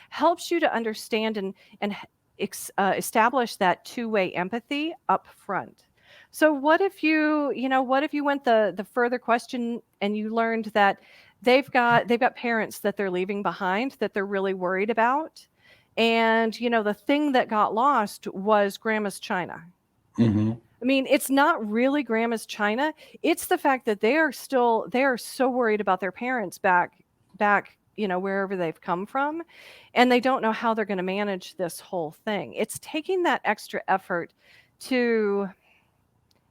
Speaker 2: helps you to understand and establish that two-way empathy up front. So what if you went the further question and you learned that they've got parents that they're leaving behind that they're really worried about. And the thing that got lost was grandma's china.
Speaker 1: Mm-hmm.
Speaker 2: I mean, it's not really grandma's china. It's the fact that they are so worried about their parents back, wherever they've come from, and they don't know how they're going to manage this whole thing. It's taking that extra effort to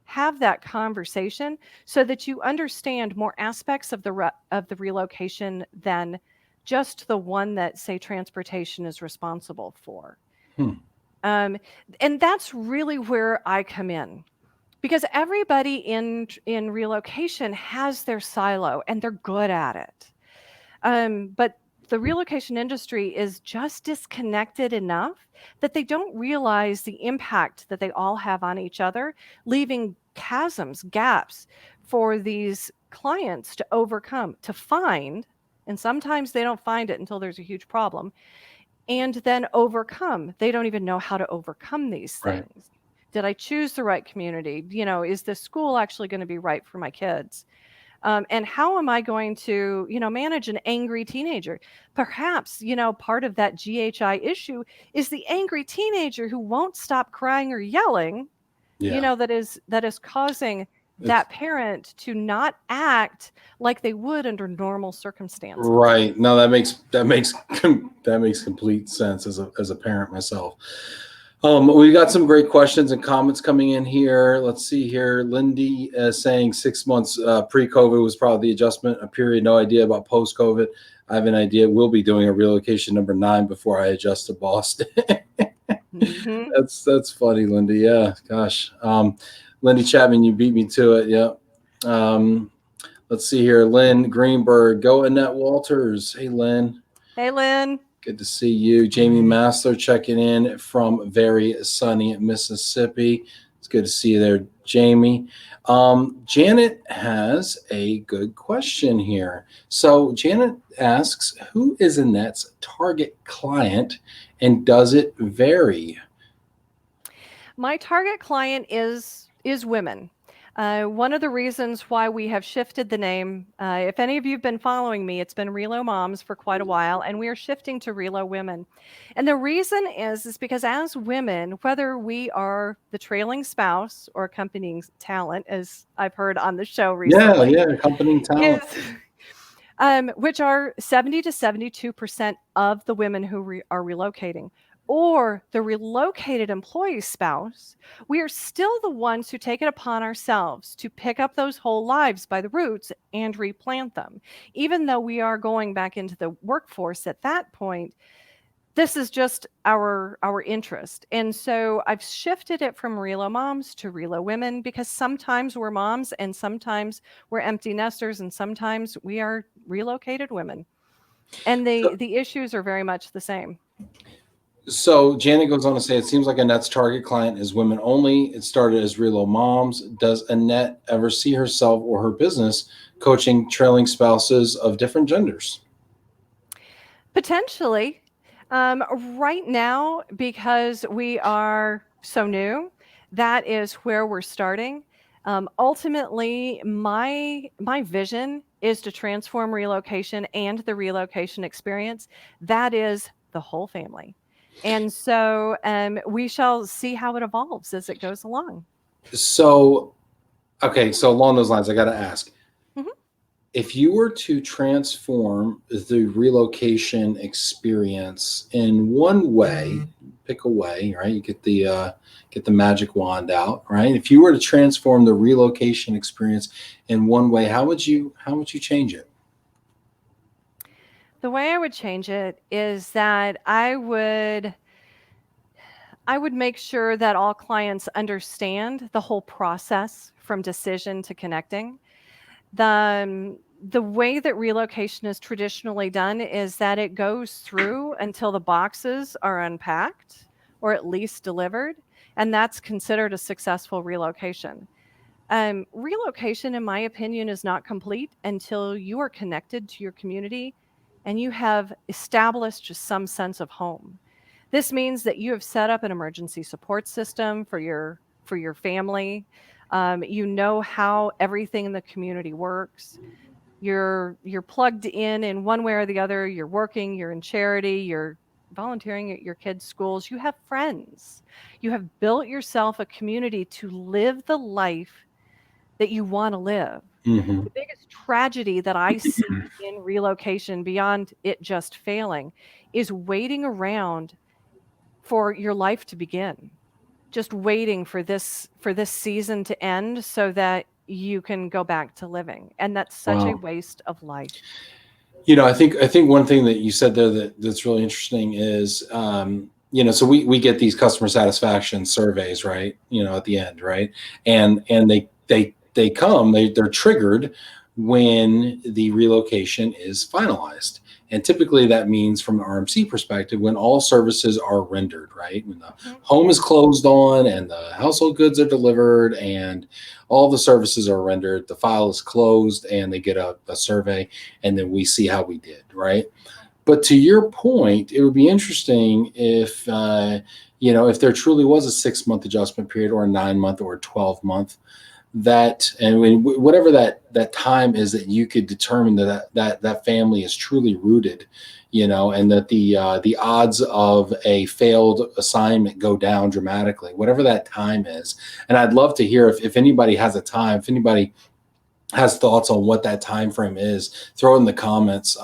Speaker 2: have that conversation so that you understand more aspects of the relocation than just the one that, say, transportation is responsible for.
Speaker 1: Hmm.
Speaker 2: Um, and that's really where I come in because everybody in relocation has their silo and they're good at it. But the relocation industry is just disconnected enough that they don't realize the impact that they all have on each other, leaving chasms, gaps for these clients to overcome, to find. And sometimes they don't find it until there's a huge problem and then overcome. They don't even know how to overcome these
Speaker 1: Right.
Speaker 2: things. Did I choose the right community? Is the school actually going to be right for my kids? And how am I going to, manage an angry teenager? Perhaps, part of that GHI issue is the angry teenager who won't stop crying or yelling,
Speaker 1: Yeah.
Speaker 2: that is causing
Speaker 1: It's
Speaker 2: that parent to not act like they would under normal circumstances.
Speaker 1: right. No, that makes complete sense as a parent myself. We got some great questions and comments coming in here. Let's see here. Lindy saying 6 months pre-COVID was probably the adjustment a period. No idea about post-COVID. I have an idea. We'll be doing a relocation number 9 before I adjust to Boston.
Speaker 2: Hmm.
Speaker 1: That's funny, Lindy. Yeah, gosh. Lindy Chapman, you beat me to it. Yeah. Um, let's see here. Lynn Greenberg, go Annette Walters. Hey, Lynn.
Speaker 2: Hey, Lynn.
Speaker 1: Good to see you. Jamie Massler checking in from very sunny Mississippi. It's good to see you there, Jamie. Janet has a good question here. So Janet asks, who is Annette's target client and does it vary?
Speaker 2: My target client is women. One of the reasons why we have shifted the name, if any of you have been following me, it's been Relo Moms for quite a while, and we are shifting to ReloWomen. And the reason is because as women, whether we are the trailing spouse or accompanying talent, as I've heard on the show
Speaker 1: Yeah,
Speaker 2: recently,
Speaker 1: yeah, accompanying
Speaker 2: is
Speaker 1: talent.
Speaker 2: which are 70 to 72% of the women who are relocating, or the relocated employee spouse, we are still the ones who take it upon ourselves to pick up those whole lives by the roots and replant them. Even though we are going back into the workforce at that point, this is just our interest. And so I've shifted it from Relo moms to ReloWomen, because sometimes we're moms and sometimes we're empty nesters and sometimes we are relocated women. And the issues are very much the same.
Speaker 1: So Janet goes on to say, it seems like Annette's target client is women only. It started as Relo moms. Does Annette ever see herself or her business coaching trailing spouses of different genders?
Speaker 2: Potentially. Right now, because we are so new, that is where we're starting. Ultimately, my vision is to transform relocation and the relocation experience. That is the whole family. And so we shall see how it evolves as it goes along.
Speaker 1: So, okay, so along those lines, I got to ask,
Speaker 2: Mhm.
Speaker 1: if you were to transform the relocation experience in one way, pick a way, right? You get the magic wand out, right? If you were to transform the relocation experience in one way, how would you change it?
Speaker 2: The way I would change it is that I would make sure that all clients understand the whole process from decision to connecting. The way that relocation is traditionally done is that it goes through until the boxes are unpacked or at least delivered, and that's considered a successful relocation. Relocation, in my opinion, is not complete until you are connected to your community and you have established just some sense of home. This means that you have set up an emergency support system for your family. You know how everything in the community works. You're plugged in one way or the other. You're working, you're in charity, you're volunteering at your kids' schools. You have friends. You have built yourself a community to live the life that you want to live.
Speaker 1: Mm-hmm.
Speaker 2: The biggest tragedy that I see in relocation, beyond it just failing, is waiting around for your life to begin. Just waiting for this season to end so that you can go back to living. And that's such a
Speaker 1: Wow.
Speaker 2: waste of life.
Speaker 1: I think one thing that you said there that's really interesting is, so we get these customer satisfaction surveys, right? At the end, right? And they're triggered when the relocation is finalized. And typically that means, from an RMC perspective, when all services are rendered, right? When the
Speaker 2: Mhm.
Speaker 1: home is closed on and the household goods are delivered and all the services are rendered, the file is closed and they get a survey, and then we see how we did, right? But to your point, it would be interesting if, if there truly was a 6 month adjustment period or a 9 month or a 12 month, whatever that time is, that you could determine that family is truly rooted, and that the odds of a failed assignment go down dramatically, whatever that time is. And I'd love to hear if anybody has a time, if anybody has thoughts on what that time frame is, throw it in the comments.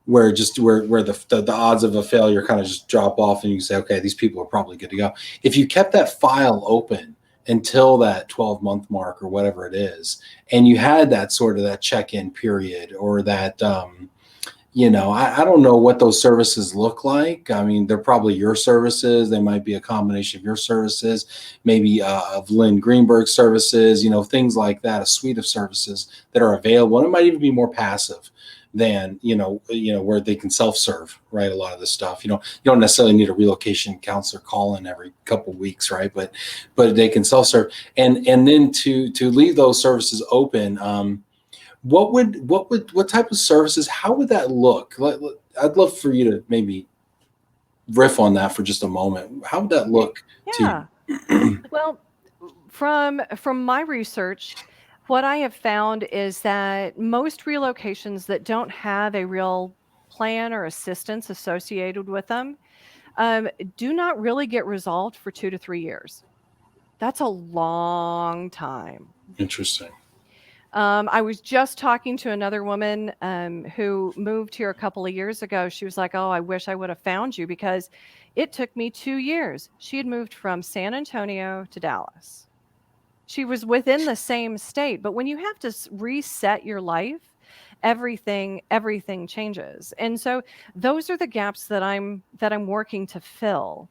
Speaker 1: Where the odds of a failure kind of just drop off, and you say, okay, these people are probably good to go. If you kept that file open until that 12 month mark or whatever it is, and you had that sort of that check-in period, or that, I don't know what those services look like. I mean, they're probably your services. They might be a combination of your services, maybe of Lynn Greenberg's services, things like that, a suite of services that are available. And it might even be more passive than, where they can self-serve, right? A lot of this stuff, you don't necessarily need a relocation counselor call in every couple of weeks, right? But they can self-serve. And then to leave those services open, what type of services, how would that look? I'd love for you to maybe riff on that for just a moment. How would that look to
Speaker 2: Yeah.
Speaker 1: you?
Speaker 2: Well, from my research, what I have found is that most relocations that don't have a real plan or assistance associated with them do not really get resolved for 2 to 3 years. That's a long time.
Speaker 1: Interesting.
Speaker 2: I was just talking to another woman who moved here a couple of years ago. She was like, "Oh, I wish I would have found you because it took me 2 years." She had moved from San Antonio to Dallas. She was within the same state, but when you have to reset your life, everything changes. And so those are the gaps that I'm working to fill.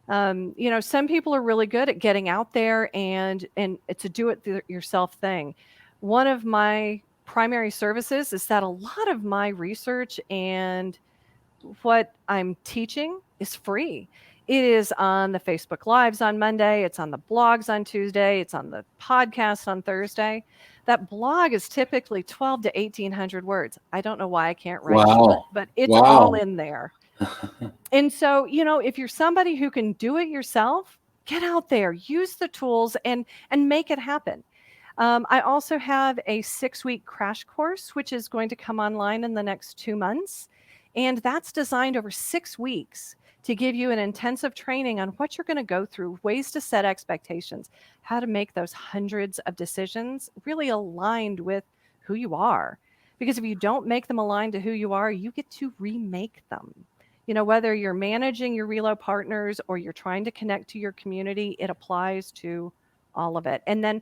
Speaker 2: Some people are really good at getting out there and it's a do it yourself thing. One of my primary services is that a lot of my research and what I'm teaching is free. It is on the Facebook Lives on Monday, it's on the blogs on Tuesday, it's on the podcast on Thursday. That blog is typically 12 to 1800 words. I don't know why I can't write more,
Speaker 1: Wow.
Speaker 2: but it's all
Speaker 1: Wow.
Speaker 2: in there. And so, if you're somebody who can do it yourself, get out there, use the tools and make it happen. I also have a 6-week crash course, which is going to come online in the next 2 months. And that's designed over 6 weeks to give you an intensive training on what you're going to go through, ways to set expectations, how to make those hundreds of decisions really aligned with who you are. Because if you don't make them aligned to who you are, you get to remake them. Whether you're managing your Relo partners or you're trying to connect to your community, it applies to all of it. And then,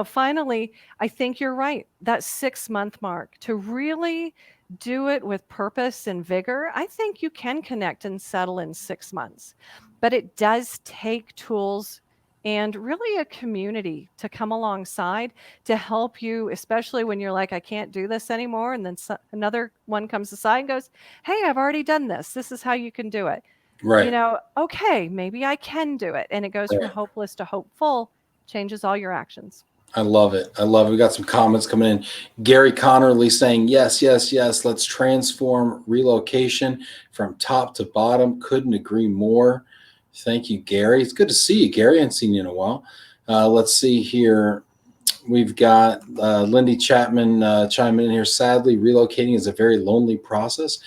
Speaker 2: finally, I think you're right. That 6-month mark to really do it with purpose and vigor, I think you can connect and settle in 6 months. But it does take tools and really a community to come alongside to help you, especially when you're like, I can't do this anymore. And then another one comes aside and goes, hey, I've already done this. This is how you can do it.
Speaker 1: Right.
Speaker 2: Okay, maybe I can do it. And it goes from
Speaker 1: Right.
Speaker 2: hopeless to hopeful, changes all your actions.
Speaker 1: I love it. I love it. We got some comments coming in. Gary Connerly saying, yes, yes, yes. Let's transform relocation from top to bottom. Couldn't agree more. Thank you, Gary. It's good to see you, Gary. I haven't seen you in a while. Let's see here. We've got Lindy Chapman chiming in here. Sadly, relocating is a very lonely process.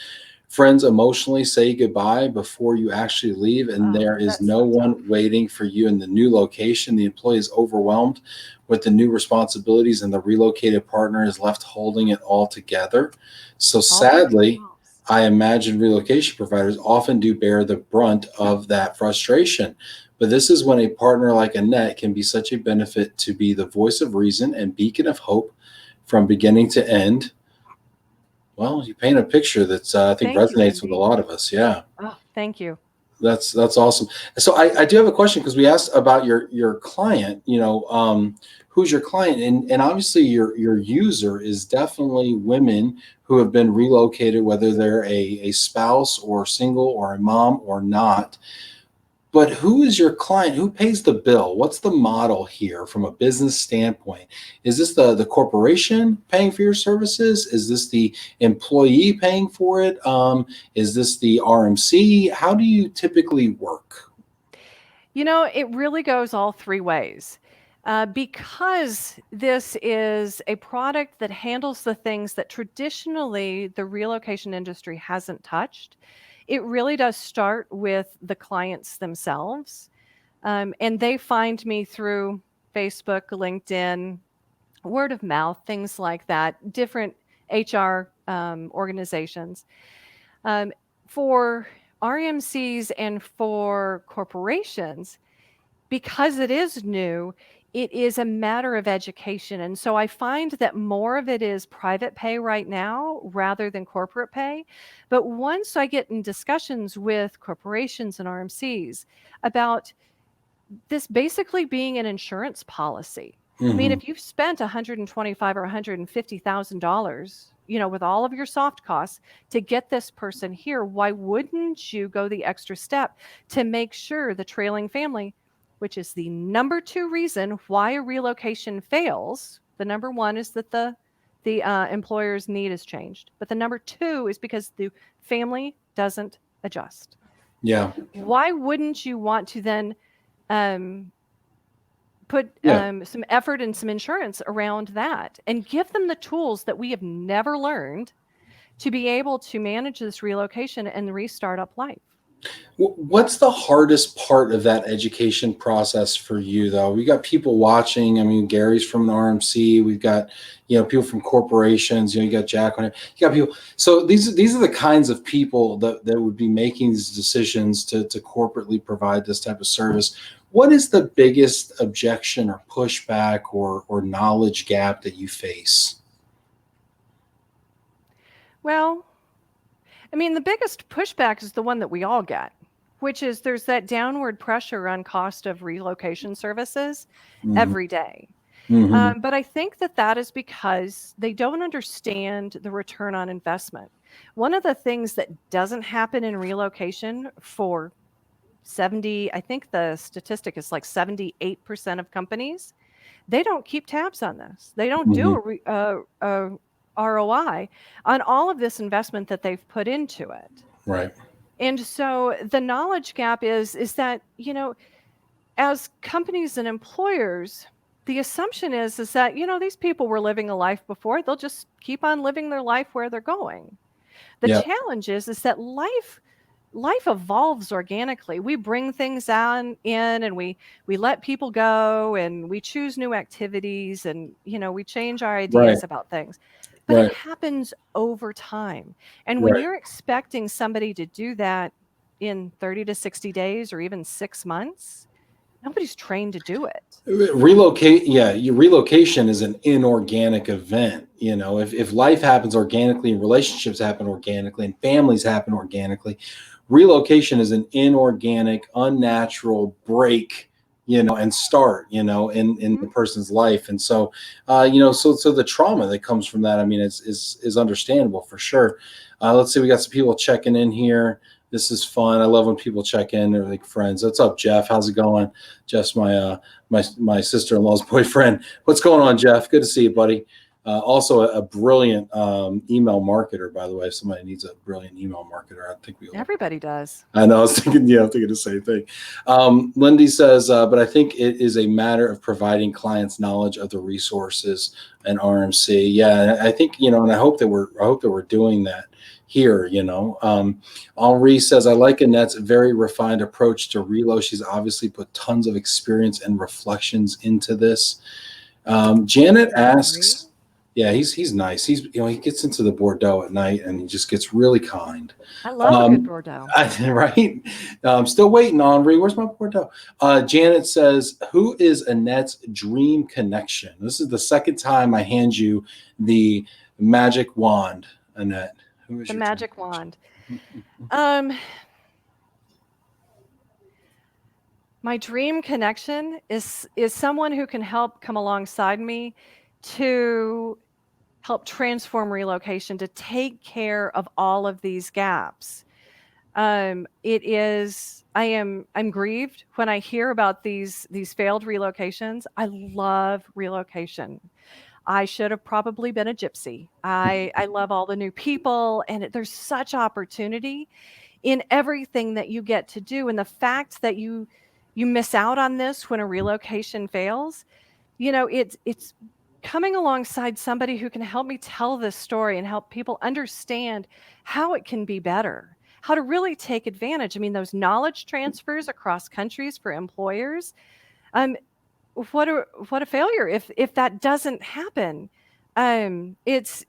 Speaker 1: Friends emotionally say goodbye before you actually leave, and there is
Speaker 2: That's
Speaker 1: no
Speaker 2: so
Speaker 1: one
Speaker 2: tough.
Speaker 1: waiting for you in the new location. The employee is overwhelmed with the new responsibilities, and the relocated partner is left holding it all together. So
Speaker 2: All by
Speaker 1: sadly,
Speaker 2: themselves.
Speaker 1: I imagine relocation providers often do bear the brunt of that frustration. But this is when a partner like Annette can be such a benefit to be the voice of reason and beacon of hope from beginning to end. Well, you paint a picture that I think
Speaker 2: Thank you,
Speaker 1: resonates with a
Speaker 2: Wendy.
Speaker 1: lot of us. Yeah,
Speaker 2: Oh, thank you.
Speaker 1: that's awesome. So I do have a question because we asked about your client. Who's your client? And obviously your user is definitely women who have been relocated, whether they're a spouse or single or a mom or not. But who is your client? Who pays the bill? What's the model here from a business standpoint? Is this the corporation paying for your services? Is this the employee paying for it? Is this the RMC? How do you typically work?
Speaker 2: It really goes all three ways. Because this is a product that handles the things that traditionally the relocation industry hasn't touched, it really does start with the clients themselves. And they find me through Facebook, LinkedIn, word of mouth, things like that, different HR organizations. Um, for RMCs and for corporations, because it is new, it is a matter of education. And so I find that more of it is private pay right now rather than corporate pay. But once I get in discussions with corporations and RMCs about this basically being an insurance policy. I mean,
Speaker 1: Hmm.
Speaker 2: if you've spent $125 or $150,000, with all of your soft costs to get this person here, why wouldn't you go the extra step to make sure the trailing family, which is the number 2 reason why a relocation fails? The number 1 is that the employer's need has changed, but the number 2 is because the family doesn't adjust.
Speaker 1: Yeah,
Speaker 2: Why wouldn't you want to then um, put
Speaker 1: yeah,
Speaker 2: some effort and some insurance around that and give them the tools that we have never learned to be able to manage this relocation and restart up life?
Speaker 1: What's the hardest part of that education process for you, though? We got people watching. I mean, Gary's from the RMC. We've got, people from corporations. You got Jack on it. You got people. So these are the kinds of people that would be making these decisions to corporately provide this type of service. What is the biggest objection or pushback or knowledge gap that you face?
Speaker 2: Well, I mean, the biggest pushback is the one that we all get, which is there's that downward pressure on cost of relocation services every day.
Speaker 1: Mm-hmm.
Speaker 2: But I think that is because they don't understand the return on investment. One of the things that doesn't happen in relocation for 70, I think the statistic is like 78% of companies, they don't keep tabs on this. They don't do a ROI on all of this investment that they've put into it.
Speaker 1: Right.
Speaker 2: And so the knowledge gap is that, as companies and employers, the assumption is that, these people were living a life before, they'll just keep on living their life where they're going. The
Speaker 1: Yeah.
Speaker 2: challenge is that life evolves organically. We bring things in and we let people go and we choose new activities and we change our
Speaker 1: Right.
Speaker 2: ideas about things. But it
Speaker 1: Right.
Speaker 2: happens over time. And when
Speaker 1: Right.
Speaker 2: you're expecting somebody to do that in 30 to 60 days or even 6 months, nobody's trained to do it.
Speaker 1: Relocation is an inorganic event. If life happens organically and relationships happen organically and families happen organically, relocation is an inorganic, unnatural break, and start, in the person's life. And so, so the trauma that comes from that, I mean, is understandable for sure. Let's see, we got some people checking in here. This is fun. I love when people check in. They're like friends. What's up, Jeff? How's it going? Jeff's my sister-in-law's boyfriend. What's going on, Jeff? Good to see you, buddy. Also a brilliant email marketer, by the way. If somebody needs a brilliant email marketer, I think we all.
Speaker 2: Everybody does.
Speaker 1: I know. I'm thinking the same thing. Lindy says, but I think it is a matter of providing clients knowledge of the resources and RMC. Yeah, I think and I hope that we're doing that here. Henri says, I like Annette's very refined approach to Relo. She's obviously put tons of experience and reflections into this. Janet asks, yeah, he's nice. He gets into the Bordeaux at night and he just gets really kind.
Speaker 2: I love a good Bordeaux.
Speaker 1: Right. I'm still waiting, Henri. Where's my Bordeaux? Janet says, who is Annette's dream connection? This is the second time I hand you the magic wand, Annette. Who is
Speaker 2: the
Speaker 1: your
Speaker 2: magic wand? My dream connection is someone who can help come alongside me to help transform relocation, to take care of all of these gaps. I'm grieved when I hear about these failed relocations. I love relocation. I should have probably been a gypsy. I love all the new people, and there's such opportunity in everything that you get to do. And the fact that you miss out on this when a relocation fails, it's coming alongside somebody who can help me tell this story and help people understand how it can be better, how to really take advantage. I mean, those knowledge transfers across countries for employers, what a failure if that doesn't happen. It's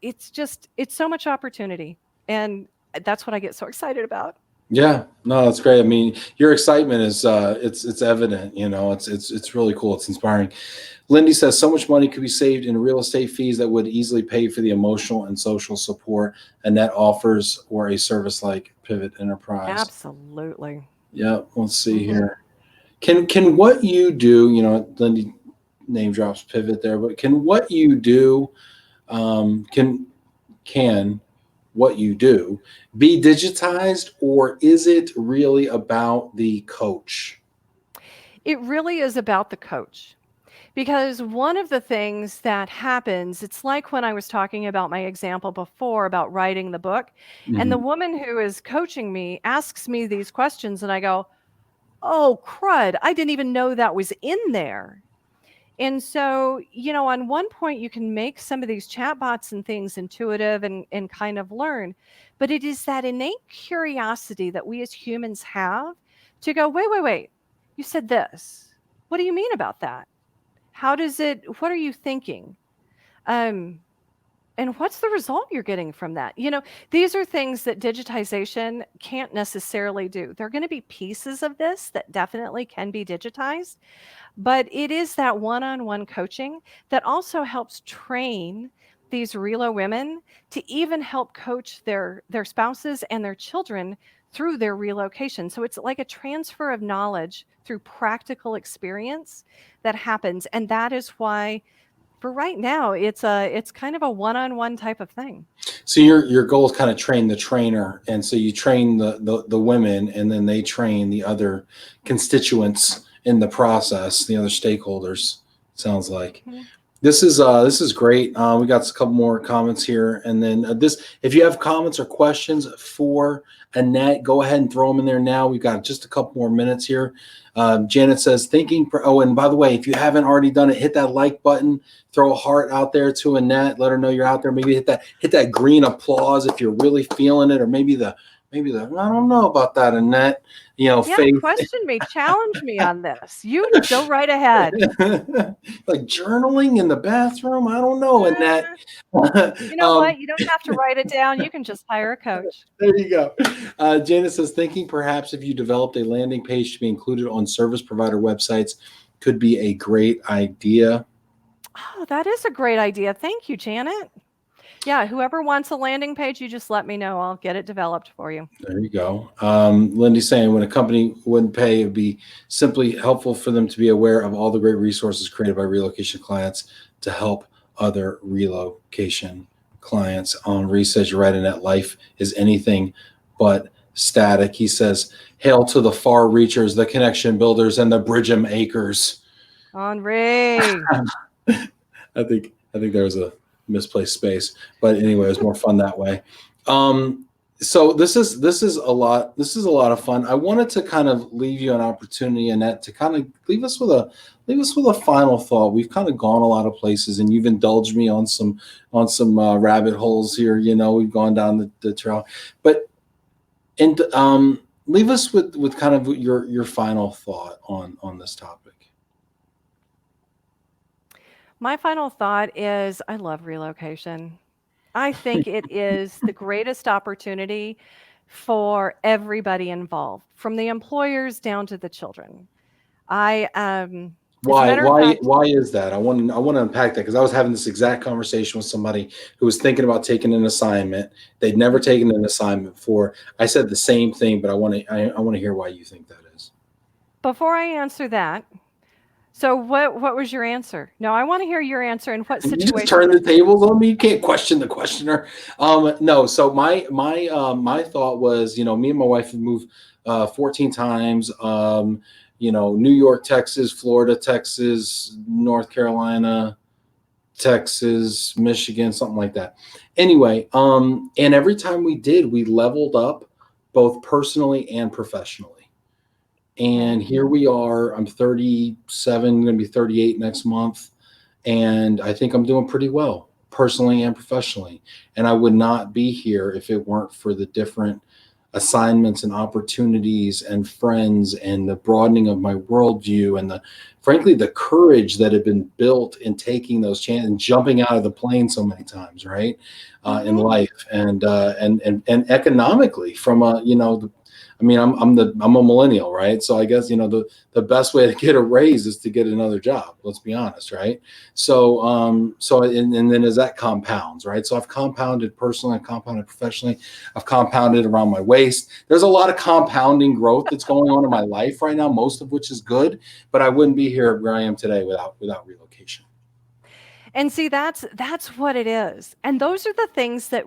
Speaker 2: so much opportunity, and that's what I get so excited about.
Speaker 1: Yeah, no, that's great. I mean, your excitement is it's evident. It's really cool. It's inspiring. Lindy says so much money could be saved in real estate fees that would easily pay for the emotional and social support Annette offers, or a service like Pivot Enterprise.
Speaker 2: Absolutely.
Speaker 1: Yeah, let's see here. Can what you do? Lindy name drops Pivot there, but can what you do? Can what you do be digitized, or is it really about the coach?
Speaker 2: It really is about the coach. Because one of the things that happens, it's like when I was talking about my example before about writing the book, and the woman who is coaching me asks me these questions, and I go, oh, crud, I didn't even know that was in there. And so, on one point, you can make some of these chatbots and things intuitive and kind of learn. But it is that innate curiosity that we as humans have to go, wait, you said this. What do you mean about that? What are you thinking? Um, and what's the result you're getting from that? These are things that digitization can't necessarily do. There are going to be pieces of this that definitely can be digitized, but it is that one-on-one coaching that also helps train these Relo women to even help coach their spouses and their children through their relocation. So it's like a transfer of knowledge through practical experience that happens. And that is why for right now, it's kind of a one-on-one type of thing.
Speaker 1: So your goal is kind of train the trainer, and so you train the women, and then they train the other constituents in the process, the other stakeholders. Sounds like.
Speaker 2: Mm-hmm.
Speaker 1: This is great. We got a couple more comments here, and then if you have comments or questions for Annette, go ahead and throw them in there now. We've got just a couple more minutes here. Janet says, oh, and by the way, if you haven't already done it, hit that like button, throw a heart out there to Annette, let her know you're out there. Maybe hit that green applause if you're really feeling it, or maybe the I don't know about that, Annette.
Speaker 2: Yeah,
Speaker 1: faith.
Speaker 2: question me, challenge me on this. You go right ahead.
Speaker 1: Like journaling in the bathroom. I don't know, Annette.
Speaker 2: You know what? You don't have to write it down. You can just hire a coach.
Speaker 1: There you go. Janet says, thinking perhaps if you developed a landing page to be included on service provider websites could be a great idea.
Speaker 2: Oh, that is a great idea. Thank you, Janet. Yeah, whoever wants a landing page, you just let me know. I'll get it developed for you.
Speaker 1: There you go. Lindy's saying when a company wouldn't pay, it'd be simply helpful for them to be aware of all the great resources created by relocation clients to help other relocation clients. Reese says, you're right, Annette, life is anything but static. He says, hail to the far reachers, the connection builders, and the Bridgem acres.
Speaker 2: Henri.
Speaker 1: I think there was a misplaced space, but anyway, it was more fun that way. So this is a lot of fun. I wanted to kind of leave you an opportunity, Annette, to kind of leave us with a final thought. We've kind of gone a lot of places, and you've indulged me on some rabbit holes here. We've gone down the trail, but leave us with kind of your final thought on this topic.
Speaker 2: My final thought is I love relocation. I think it is the greatest opportunity for everybody involved, from the employers down to the children.
Speaker 1: Why is that? I want to unpack that, because I was having this exact conversation with somebody who was thinking about taking an assignment. They'd never taken an assignment before. I said the same thing, but I want to hear why you think that is.
Speaker 2: Before I answer that, so what was your answer? No, I want to hear your answer and what situation.
Speaker 1: You just turn the tables on me. You can't question the questioner. No. So my thought was, me and my wife have moved 14 times. New York, Texas, Florida, Texas, North Carolina, Texas, Michigan, something like that. Anyway, and every time we did, we leveled up both personally and professionally. And here we are. I'm 37, going to be 38 next month. And I think I'm doing pretty well, personally and professionally. And I would not be here if it weren't for the different assignments and opportunities and friends and the broadening of my worldview and frankly, the courage that had been built in taking those chances and jumping out of the plane so many times, right? In life and economically from I'm a millennial, right? So I guess, the best way to get a raise is to get another job. Let's be honest, right? So, and then as that compounds, right? So I've compounded personally, I've compounded professionally, I've compounded around my waist. There's a lot of compounding growth that's going on in my life right now, most of which is good, but I wouldn't be here where I am today without relocation.
Speaker 2: And see, that's what it is. And those are the things that,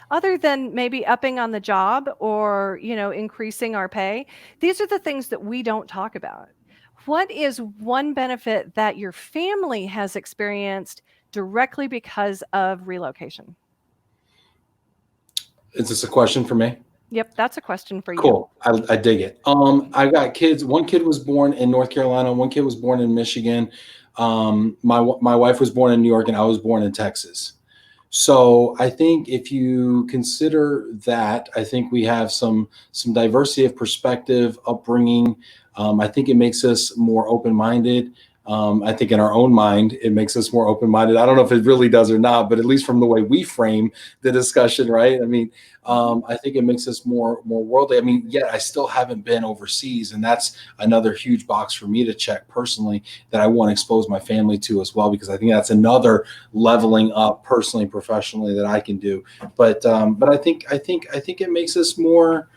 Speaker 2: other than maybe upping on the job or, increasing our pay, these are the things that we don't talk about. What is one benefit that your family has experienced directly because of relocation?
Speaker 1: Is this a question for me?
Speaker 2: Yep, that's a question for you.
Speaker 1: Cool. I dig it. I got kids. One kid was born in North Carolina. One kid was born in Michigan. My wife was born in New York, and I was born in Texas. So I think if you consider that, I think we have some diversity of perspective, upbringing. I think it makes us more open-minded. I think in our own mind, it makes us more open-minded. I don't know if it really does or not, but at least from the way we frame the discussion, right? I mean, I think it makes us more worldly. I mean, yet I still haven't been overseas, and that's another huge box for me to check personally that I want to expose my family to as well, because I think that's another leveling up personally, professionally that I can do. But I think it makes us more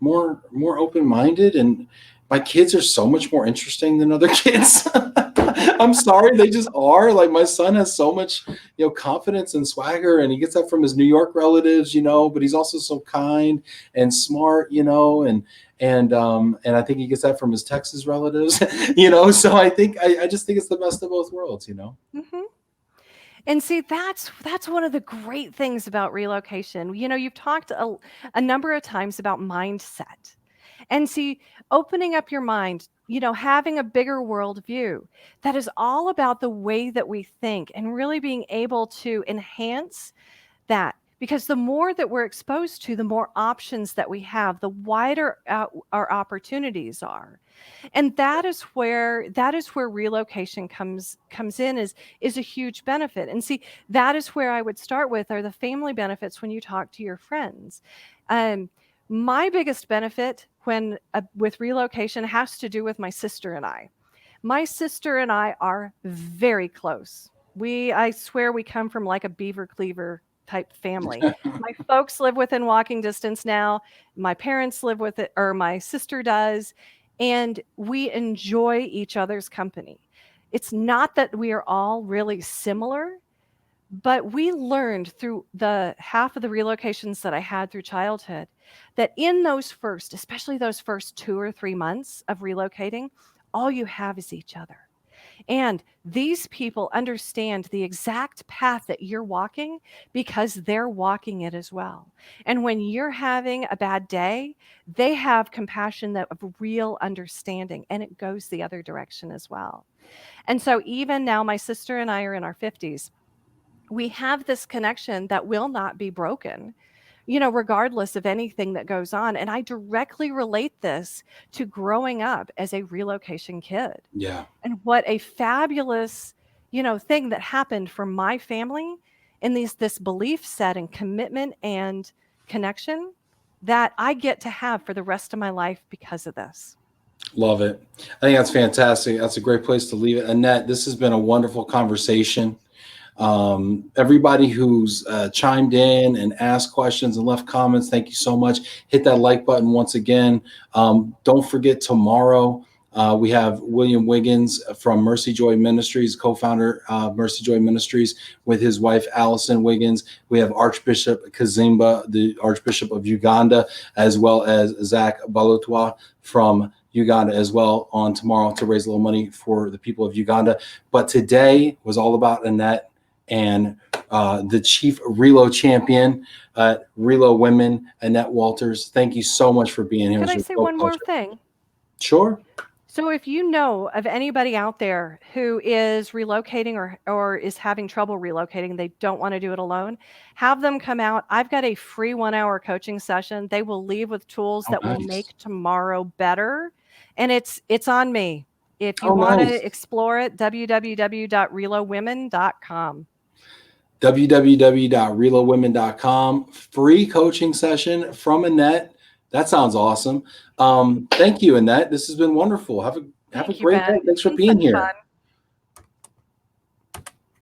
Speaker 1: open-minded, and my kids are so much more interesting than other kids. I'm sorry, they just are. Like, my son has so much, confidence and swagger, and he gets that from his New York relatives, but he's also so kind and smart, and I think he gets that from his Texas relatives, So I think I just think it's the best of both worlds,
Speaker 2: Mm-hmm. And see, that's one of the great things about relocation. You've talked a number of times about mindset. And see, opening up your mind, having a bigger world view that is all about the way that we think and really being able to enhance that. Because the more that we're exposed to, the more options that we have, the wider our opportunities are. And that is where relocation comes in is a huge benefit. And see, that is where I would start with are the family benefits when you talk to your friends. My biggest benefit with relocation has to do with my sister and I. My sister and I are very close. I swear we come from like a beaver cleaver type family. My folks live within walking distance now. My parents live with it, or my sister does, and we enjoy each other's company. It's not that we are all really similar, but we learned through the half of the relocations that I had through childhood that in especially those first 2 or 3 months of relocating, all you have is each other. And these people understand the exact path that you're walking because they're walking it as well. And when you're having a bad day, they have compassion of real understanding, and it goes the other direction as well. And so even now, my sister and I are in our 50s. We have this connection that will not be broken, regardless of anything that goes on. And I directly relate this to growing up as a relocation kid.
Speaker 1: Yeah.
Speaker 2: And what a fabulous, thing that happened for my family in this belief set and commitment and connection that I get to have for the rest of my life because of this.
Speaker 1: Love it. I think that's fantastic. That's a great place to leave it. Annette, this has been a wonderful conversation. Everybody who's chimed in and asked questions and left comments, thank you so much. Hit that like button once again. Don't forget, tomorrow we have William Wiggins from Mercy Joy Ministries, co-founder of Mercy Joy Ministries, with his wife Allison Wiggins. We have Archbishop Kazimba, the Archbishop of Uganda, as well as Zach Balotwa from Uganda as well, on tomorrow to raise a little money for the people of Uganda. But today was all about Annette and the chief Relo champion, ReloWomen, Annette Walters. Thank you so much for being here.
Speaker 2: Can I say one more thing?
Speaker 1: Sure.
Speaker 2: So if you know of anybody out there who is relocating or is having trouble relocating, they don't want to do it alone, have them come out. I've got a free 1-hour coaching session. They will leave with tools that will make tomorrow better. And it's on me. If you want to explore it, www.ReloWomen.com.
Speaker 1: www.ReloWomen.com. Free coaching session from Annette. That sounds awesome. Thank you, Annette. This has been wonderful. Have a great day. Thanks for being here. Fun.